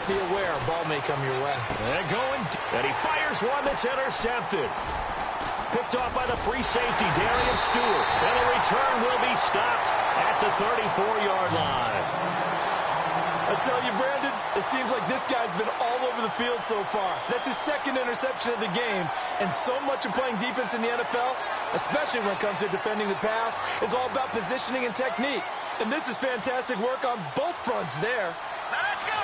Speaker 3: be aware a ball may come your way.
Speaker 2: And he fires one that's intercepted. Picked off by the free safety, Darian Stewart. And the return will be stopped at the 34-yard line.
Speaker 3: I tell you, Brandon, it seems like this guy's been all over the field so far. That's his 2nd interception of the game. And so much of playing defense in the NFL, especially when it comes to defending the pass, is all about positioning and technique. And this is fantastic work on both fronts there.
Speaker 4: Let's go.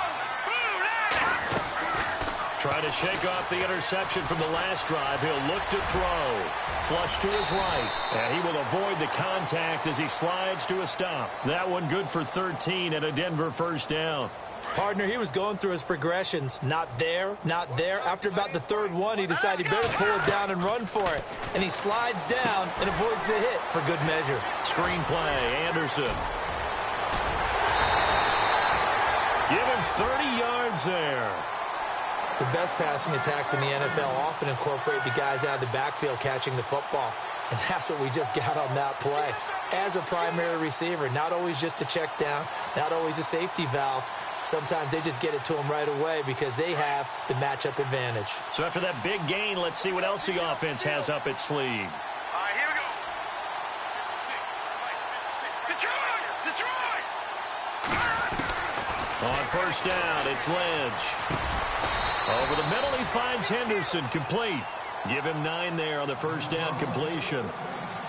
Speaker 2: Trying to shake off the interception from the last drive. He'll look to throw. Flush to his right. And he will avoid the contact as he slides to a stop. That one good for 13 and a Denver first down.
Speaker 3: Partner, he was going through his progressions. Not there, not there. After about the 3rd one, he decided he better pull it down and run for it. And he slides down and avoids the hit for good measure.
Speaker 2: Screen play, Anderson. Give him 30 yards there.
Speaker 3: The best passing attacks in the NFL often incorporate the guys out of the backfield catching the football. And that's what we just got on that play. As a primary receiver, not always just a check down, not always a safety valve. Sometimes they just get it to them right away because they have the matchup advantage.
Speaker 2: So after that big gain, let's see what else the offense has up its sleeve.
Speaker 4: All right, here we go. Detroit!
Speaker 2: On first down, it's Lynch. Over the middle, he finds Henderson, complete. Give him 9 there on the first down completion.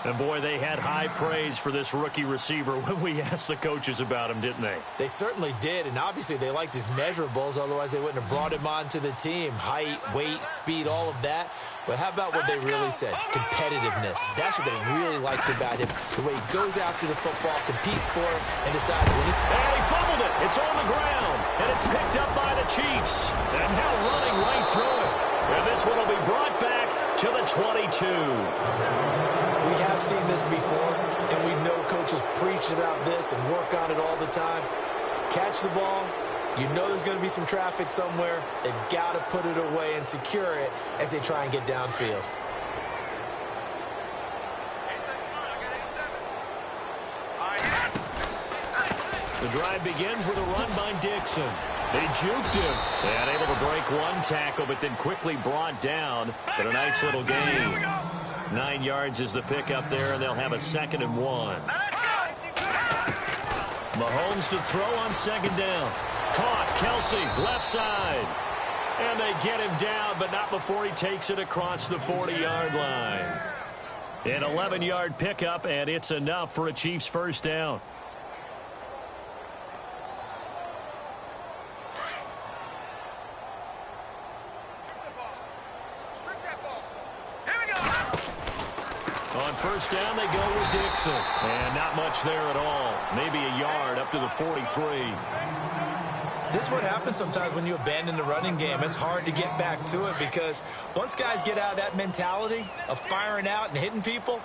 Speaker 2: And, boy, they had high praise for this rookie receiver when we asked the coaches about him, didn't they?
Speaker 3: They certainly did, and obviously they liked his measurables, otherwise they wouldn't have brought him onto the team. Height, weight, speed, all of that. But how about what they really said? Competitiveness. That's what they really liked about him. The way he goes after the football, competes for it, and decides when he...
Speaker 2: And he fumbled it. It's on the ground, and it's picked up by the Chiefs. And now running right through it. And this one will be brought back to the 22.
Speaker 3: We have seen this before, and we know coaches preach about this and work on it all the time. Catch the ball. You know there's going to be some traffic somewhere. They've got to put it away and secure it as they try and get downfield.
Speaker 2: The drive begins with a run by Dixon. They juked him. And able to break one tackle, but then quickly brought down. But a nice little gain. 9 yards is the pickup there, and they'll have a 2nd and 1. Mahomes to throw on 2nd down. Caught. Kelsey, left side. And they get him down, but not before he takes it across the 40-yard line. An 11-yard pickup, and it's enough for a Chiefs first down. On first down, they go with Dixon. And not much there at all. Maybe a yard up to the 43.
Speaker 3: This is what happens sometimes when you abandon the running game. It's hard to get back to it because once guys get out of that mentality of firing out and hitting people,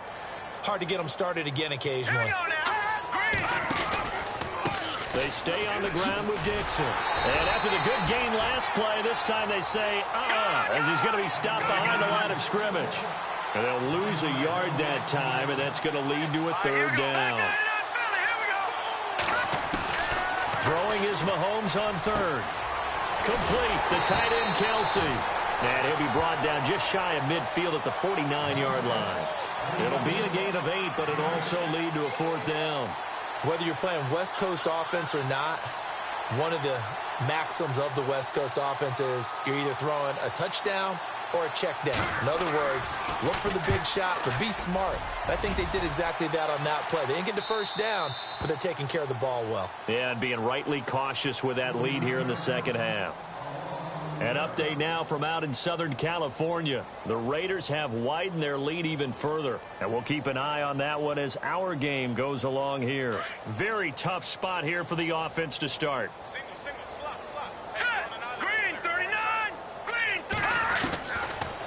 Speaker 3: hard to get them started again occasionally.
Speaker 2: They stay on the ground with Dixon. And after the good gain last play, this time they say, as he's going to be stopped behind the line of scrimmage. And they'll lose a yard that time, and that's going to lead to a 3rd down. Throwing is Mahomes on 3rd. Complete. The tight end, Kelsey. And he'll be brought down just shy of midfield at the 49-yard line. It'll be a gain of 8, but it'll also lead to a 4th down.
Speaker 3: Whether you're playing West Coast offense or not, one of the maxims of the West Coast offense is you're either throwing a touchdown or a check down. In other words, look for the big shot, but be smart. I think they did exactly that on that play. They didn't get the first down, but they're taking care of the ball well.
Speaker 2: Yeah, and being rightly cautious with that lead here in the second half. An update now from out in Southern California. The Raiders have widened their lead even further, and we'll keep an eye on that one as our game goes along here. Very tough spot here for the offense to start.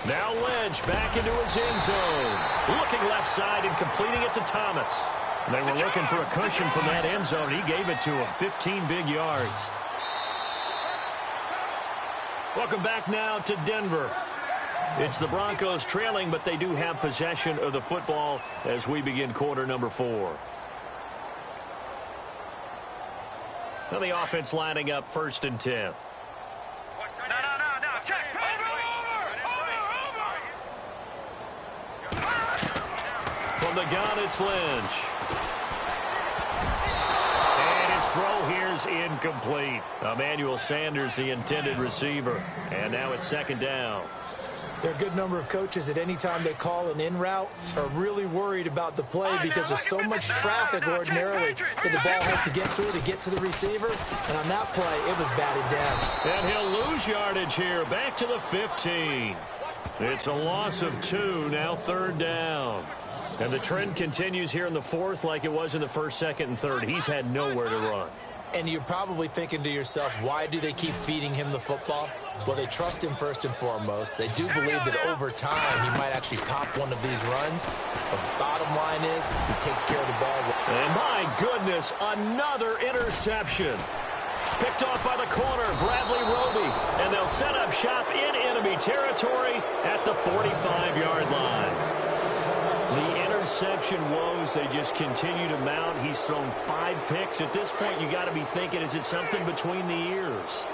Speaker 2: Now Lynch back into his end zone. Looking left side and completing it to Thomas. They were looking for a cushion from that end zone. He gave it to him. 15 big yards. Welcome back now to Denver. It's the Broncos trailing, but they do have possession of the football as we begin quarter number 4. Now the offense lining up 1st and 10. From the gun, it's Lynch. And his throw here's incomplete. Emmanuel Sanders, the intended receiver. And now it's 2nd down.
Speaker 3: There are a good number of coaches at any time they call an in route are really worried about the play because there's so much traffic ordinarily that the ball has to get through to get to the receiver. And on that play, it was batted down.
Speaker 2: And he'll lose yardage here. Back to the 15. It's a loss of 2, now 3rd down. And the trend continues here in the 4th like it was in the 1st, 2nd, and 3rd. He's had nowhere to run.
Speaker 3: And you're probably thinking to yourself, why do they keep feeding him the football? Well, they trust him first and foremost. They do believe that over time he might actually pop one of these runs. But the bottom line is he takes care of the ball.
Speaker 2: And my goodness, another interception. Picked off by the corner, Bradley Roby. And they'll set up shop in enemy territory at the 45-yard line. The interception woes, they just continue to mount. He's thrown 5 picks. At this point, you got to be thinking, is it something between the ears?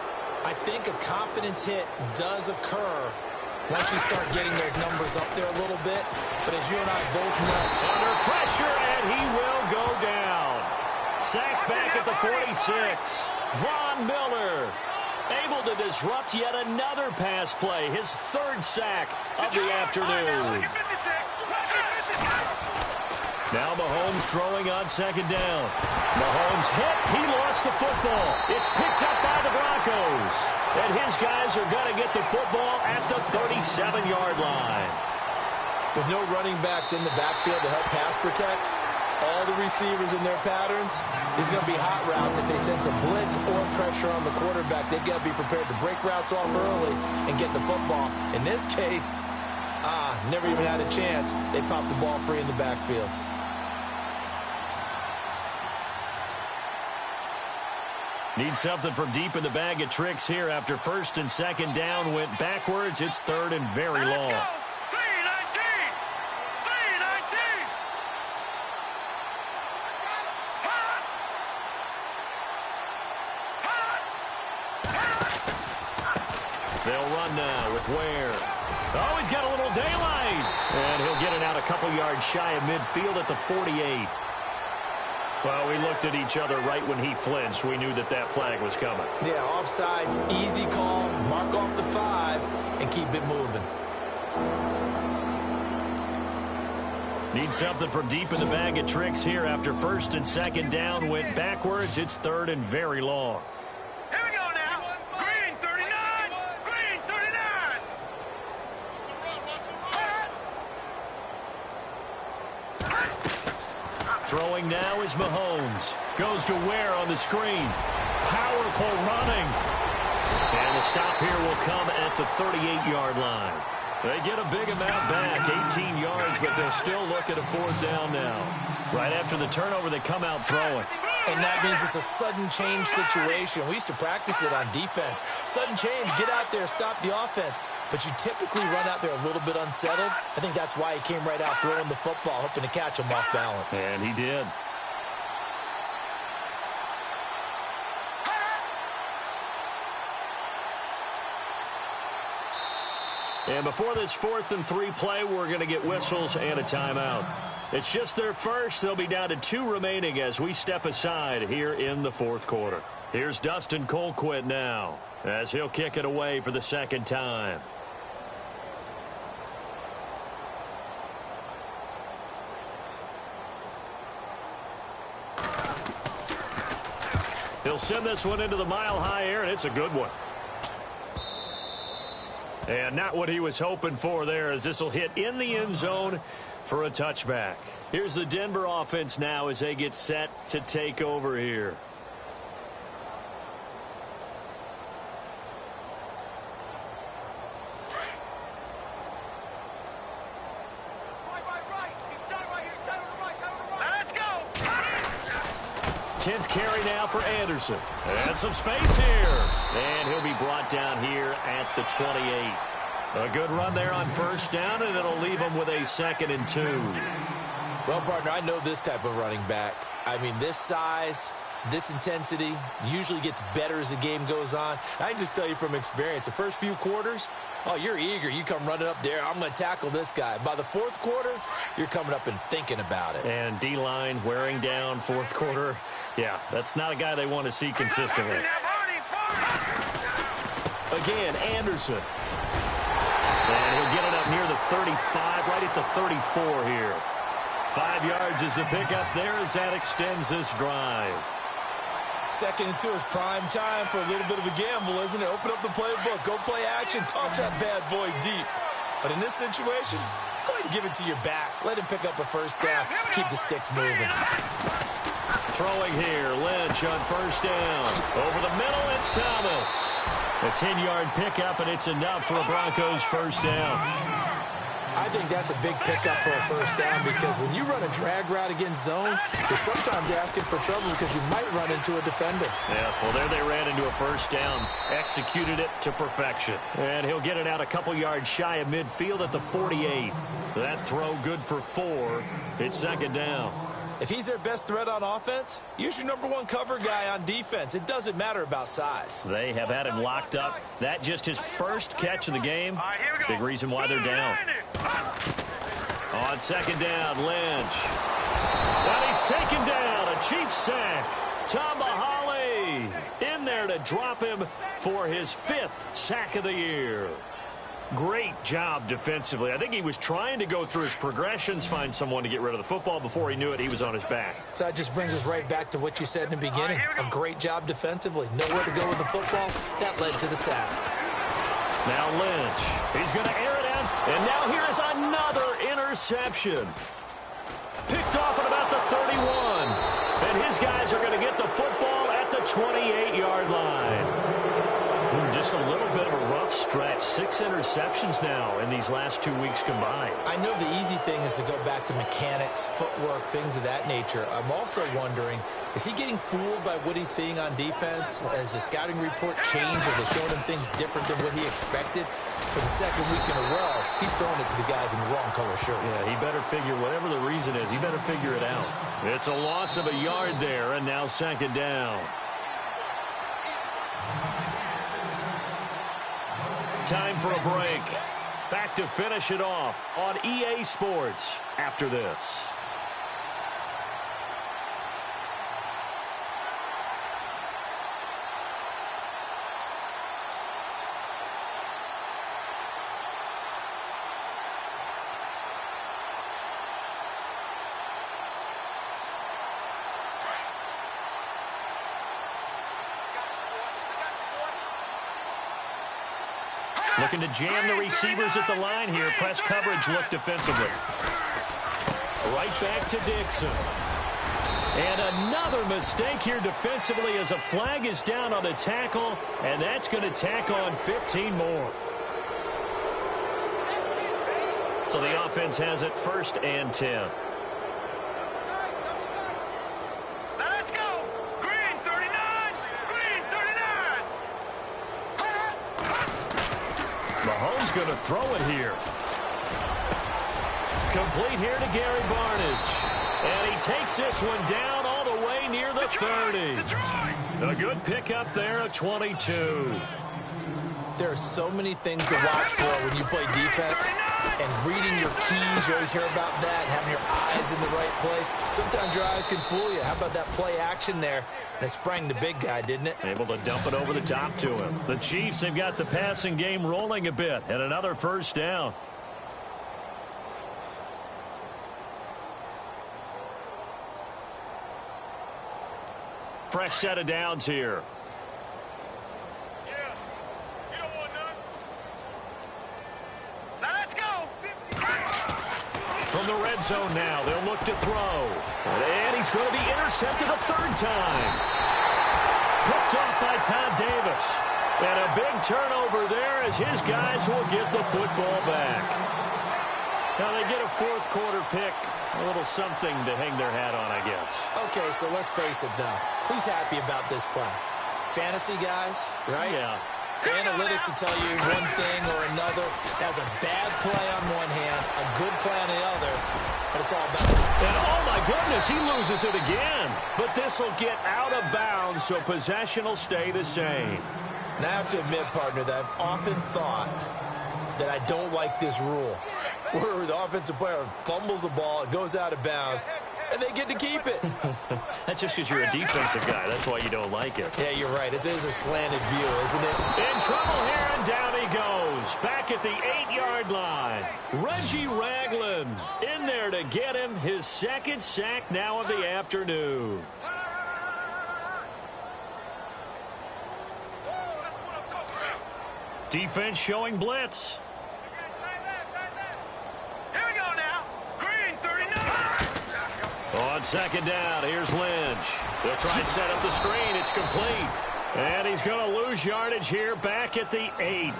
Speaker 3: I think a confidence hit does occur once you start getting those numbers up there a little bit. But as you and I both know,
Speaker 2: under pressure, and he will go down. Sacked back at the 46. Von Miller able to disrupt yet another pass play. His 3rd sack of the afternoon. Now Mahomes throwing on 2nd down. Mahomes hit. He lost the football. It's picked up by the Broncos. And his guys are going to get the football at the 37-yard line.
Speaker 3: With no running backs in the backfield to help pass protect, all the receivers in their patterns, these are going to be hot routes. If they sense a blitz or pressure on the quarterback, they've got to be prepared to break routes off early and get the football. In this case, never even had a chance. They popped the ball free in the backfield.
Speaker 2: Need something from deep in the bag of tricks here after 1st and 2nd down went backwards. It's 3rd and very long. They'll run now with Ware. Oh, he's got a little daylight. And he'll get it out a couple yards shy of midfield at the 48. Well, we looked at each other right when he flinched. We knew that that flag was coming.
Speaker 3: Yeah, offsides, easy call, mark off the 5, and keep it moving.
Speaker 2: Need something from deep in the bag of tricks here after first and second down went backwards. It's third and very long.
Speaker 4: Here we go now. Green 39. Green 39.
Speaker 2: Throwing now is Mahomes. Goes to Ware on the screen. Powerful running. And the stop here will come at the 38-yard line. They get a big amount back, 18 yards, but they're still looking at fourth down now. Right after the turnover, they come out throwing.
Speaker 3: And that means it's a sudden change situation. We used to practice it on defense. Sudden change, get out there, stop the offense. But you typically run out there a little bit unsettled. I think that's why he came right out throwing the football, hoping to catch him off balance.
Speaker 2: And he did. And before this 4th and 3 play, we're going to get whistles and a timeout. It's just their first. They'll be down to 2 remaining as we step aside here in the 4th quarter. Here's Dustin Colquitt now as he'll kick it away for the second time. He'll send this one into the mile-high air, and it's a good one. And not what he was hoping for there, as this will hit in the end zone for a touchback. Here's the Denver offense now as they get set to take over here.
Speaker 4: Let's go.
Speaker 2: 10th carry now for Anderson. And some space here. And he'll be brought down here at the 28. A good run there on first down, and it'll leave him with a 2nd and 2.
Speaker 3: Well, partner, I know this type of running back. I mean, this size, this intensity usually gets better as the game goes on. I can just tell you from experience, the first few quarters, oh, you're eager. You come running up there, I'm going to tackle this guy. By the 4th quarter, you're coming up and thinking about it.
Speaker 2: And D-line wearing down 4th quarter. Yeah, that's not a guy they want to see consistently. Again, Anderson. And he'll get it up near the 35, right at the 34 here. 5 yards is the pickup there as that extends this drive.
Speaker 3: 2nd and 2 is prime time for a little bit of a gamble, isn't it? Open up the playbook, go play action, toss that bad boy deep. But in this situation, go ahead and give it to your back. Let him pick up a first down. Keep the sticks moving.
Speaker 2: Throwing here, Lynch on first down. Over the middle, it's Thomas. A 10-yard pickup, and it's enough for a Broncos first down.
Speaker 3: I think that's a big pickup for a first down because when you run a drag route against zone, you're sometimes asking for trouble because you might run into a defender.
Speaker 2: Yeah, well, there they ran into a first down. Executed it to perfection. And he'll get it out a couple yards shy of midfield at the 48. That throw good for 4. It's 2nd down.
Speaker 3: If he's their best threat on offense, use your #1 cover guy on defense. It doesn't matter about size.
Speaker 2: They have had him locked up. That just his first catch of the game. Big reason why they're down. On 2nd down, Lynch. And he's taken down. A Chiefs sack. Tomahali in there to drop him for his 5th sack of the year. Great job defensively. I think he was trying to go through his progressions, find someone to get rid of the football. Before he knew it, he was on his back.
Speaker 3: So that just brings us right back to what you said in the beginning. A great job defensively. Nowhere to go with the football. That led to the sack.
Speaker 2: Now Lynch. He's going to air it out. And now here is another interception. Picked off at about the 31. And his guys are going to get the football at the 28-yard line. Just a little bit of a rough stretch. 6 interceptions now in these last 2 weeks combined.
Speaker 3: I know the easy thing is to go back to mechanics, footwork, things of that nature. I'm also wondering, is he getting fooled by what he's seeing on defense? Has the scouting report changed? Are they showing him things different than what he expected? For the 2nd week in a row, he's throwing it to the guys in the wrong color shirts.
Speaker 2: Yeah, he better figure, whatever the reason is, he better figure it out. It's a loss of a yard there, and now 2nd down. time for a break. Back to finish it off on EA Sports after this. Looking to jam the receivers at the line here. Press coverage look defensively. Right back to Dixon. And another mistake here defensively as a flag is down on the tackle, and that's going to tack on 15 more. So the offense has it 1st and 10. Mahomes going to throw it here. Complete here to Gary Barnidge. And he takes this one down all the way near the 30. A good pickup there of 22.
Speaker 3: There are so many things to watch for when you play defense. And reading your keys, you always hear about that, and having your eyes in the right place. Sometimes your eyes can fool you. How about that play action there? And it sprang the big guy, didn't it?
Speaker 2: Able to dump it over the top to him. The Chiefs have got the passing game rolling a bit, and another 1st down. Fresh set of downs here. From the red zone now, they'll look to throw. And he's going to be intercepted a 3rd time. Picked off by Todd Davis. And a big turnover there as his guys will get the football back. Now they get a 4th quarter pick. A little something to hang their hat on, I guess.
Speaker 3: Okay, so let's face it, though. Who's happy about this play? Fantasy guys, right?
Speaker 2: Yeah.
Speaker 3: The analytics will tell you one thing or another. That's a bad play on one hand, a good play on the other, but it's all about it.
Speaker 2: And oh my goodness, he loses it again. But this will get out of bounds, so possession will stay the same.
Speaker 3: Now I have to admit, partner, that I've often thought that I don't like this rule, where the offensive player fumbles the ball, it goes out of bounds, and they get to keep it.
Speaker 2: That's just because you're a defensive guy. That's why you don't like it.
Speaker 3: Yeah, you're right. It is a slanted view, isn't it?
Speaker 2: In trouble here, and down he goes. Back at the 8-yard line. Reggie Ragland in there to get him his 2nd sack now of the afternoon. Defense showing blitz. On 2nd down, here's Lynch. They'll try and set up the screen. It's complete. And he's going to lose yardage here back at the 8.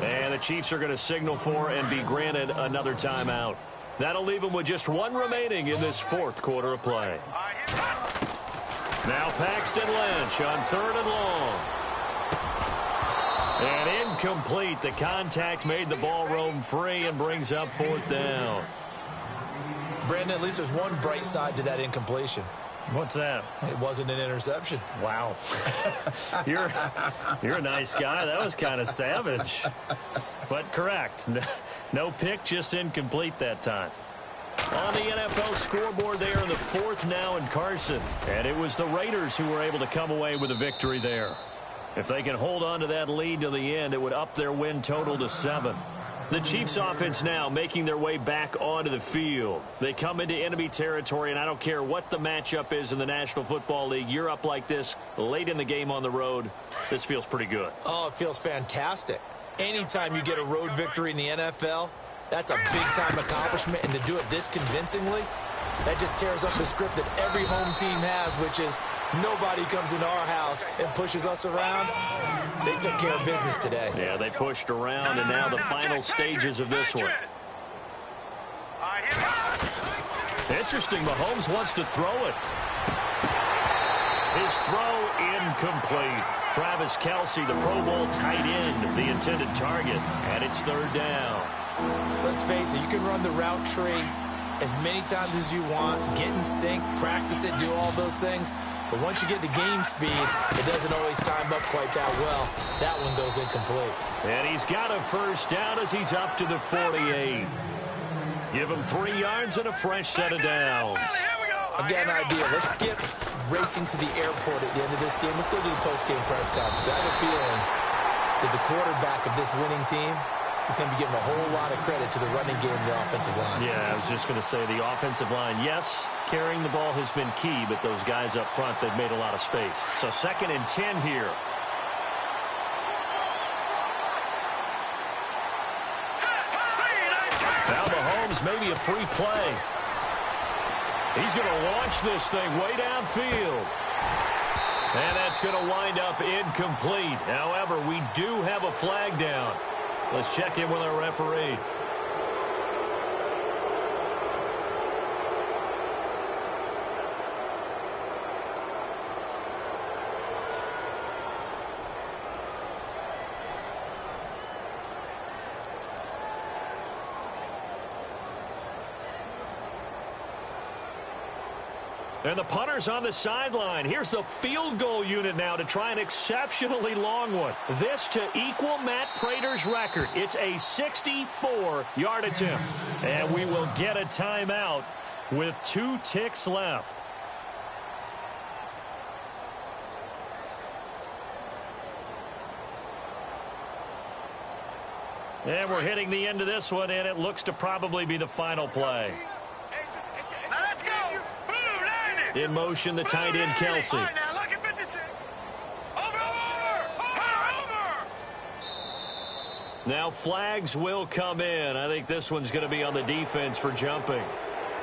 Speaker 2: And the Chiefs are going to signal for and be granted another timeout. That'll leave them with just 1 remaining in this 4th quarter of play. Now Paxton Lynch on 3rd and long. And incomplete. The contact made the ball roam free and brings up 4th down.
Speaker 3: Brandon, at least there's one bright side to that incompletion.
Speaker 2: What's that?
Speaker 3: It wasn't an interception.
Speaker 2: Wow. You're a nice guy. That was kind of savage. But correct. No pick, just incomplete that time. On the NFL scoreboard, they are in the 4th now in Carson. And it was the Raiders who were able to come away with a victory there. If they can hold on to that lead to the end, it would up their win total to 7. The Chiefs offense now making their way back onto the field. They come into enemy territory, and I don't care what the matchup is in the National Football League. You're up like this late in the game on the road. This feels pretty good.
Speaker 3: Oh, it feels fantastic. Anytime you get a road victory in the NFL, that's a big-time accomplishment, and to do it this convincingly, that just tears up the script that every home team has, which is nobody comes into our house and pushes us around. They took care of business today.
Speaker 2: Yeah, they pushed around, and now the final stages of this one. Interesting, Mahomes wants to throw it. His throw incomplete. Travis Kelce, the Pro Bowl tight end, the intended target, and it's 3rd down.
Speaker 3: Let's face it, you can run the route tree as many times as you want, get in sync, practice it, do all those things. But once you get to game speed, it doesn't always time up quite that well. That one goes incomplete.
Speaker 2: And he's got a first down as he's up to the 48. Give him 3 yards and a fresh set of downs.
Speaker 3: I've got an idea. Let's skip racing to the airport at the end of this game. Let's go to the post-game press conference. I have a feeling that the quarterback of this winning team is going to be giving a whole lot of credit to the running game and the offensive line.
Speaker 2: Yeah, I was just going to say the offensive line, yes, carrying the ball has been key, but those guys up front, they've made a lot of space. So 2nd and 10 here. Now Mahomes, maybe a free play. He's going to launch this thing way downfield. And that's going to wind up incomplete. However, we do have a flag down. Let's check in with our referee. And the punter's on the sideline. Here's the field goal unit now to try an exceptionally long one. This to equal Matt Prater's record. It's a 64-yard attempt. And we will get a timeout with 2 ticks left. And we're hitting the end of this one, and it looks to probably be the final play. In motion, the tight end, Kelsey. Now flags will come in. I think this one's going to be on the defense for jumping.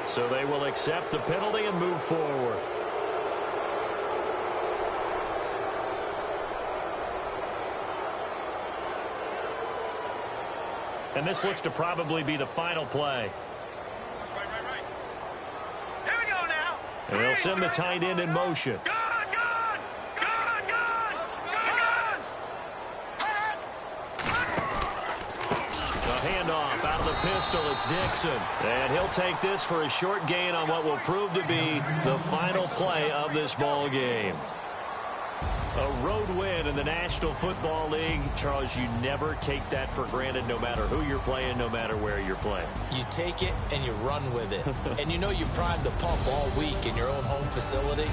Speaker 2: So they will accept the penalty and move forward. And this looks to probably be the final play. And they'll send the tight end in motion.
Speaker 4: Gun!
Speaker 2: A handoff out of the pistol. It's Dixon. And he'll take this for a short gain on what will prove to be the final play of this ball game. A road win in the National Football League. Charles, you never take that for granted no matter who you're playing, no matter where you're playing.
Speaker 3: You take it and you run with it. And you know you primed the pump all week in your own home facility.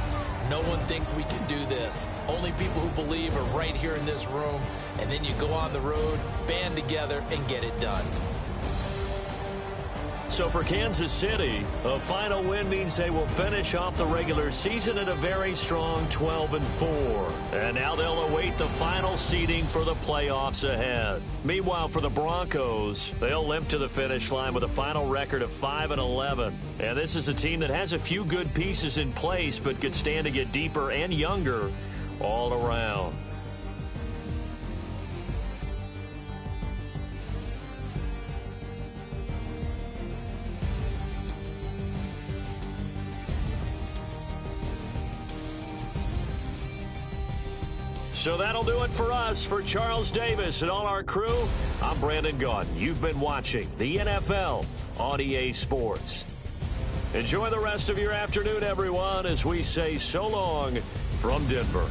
Speaker 3: No one thinks we can do this. Only people who believe are right here in this room. And then you go on the road, band together, and get it done.
Speaker 2: So for Kansas City, a final win means they will finish off the regular season at a very strong 12-4. And now they'll await the final seeding for the playoffs ahead. Meanwhile, for the Broncos, they'll limp to the finish line with a final record of 5-11. And this is a team that has a few good pieces in place, but could stand to get deeper and younger all around. So that'll do it for us. For Charles Davis and all our crew, I'm Brandon Gaudin. You've been watching the NFL on EA Sports. Enjoy the rest of your afternoon, everyone, as we say so long from Denver.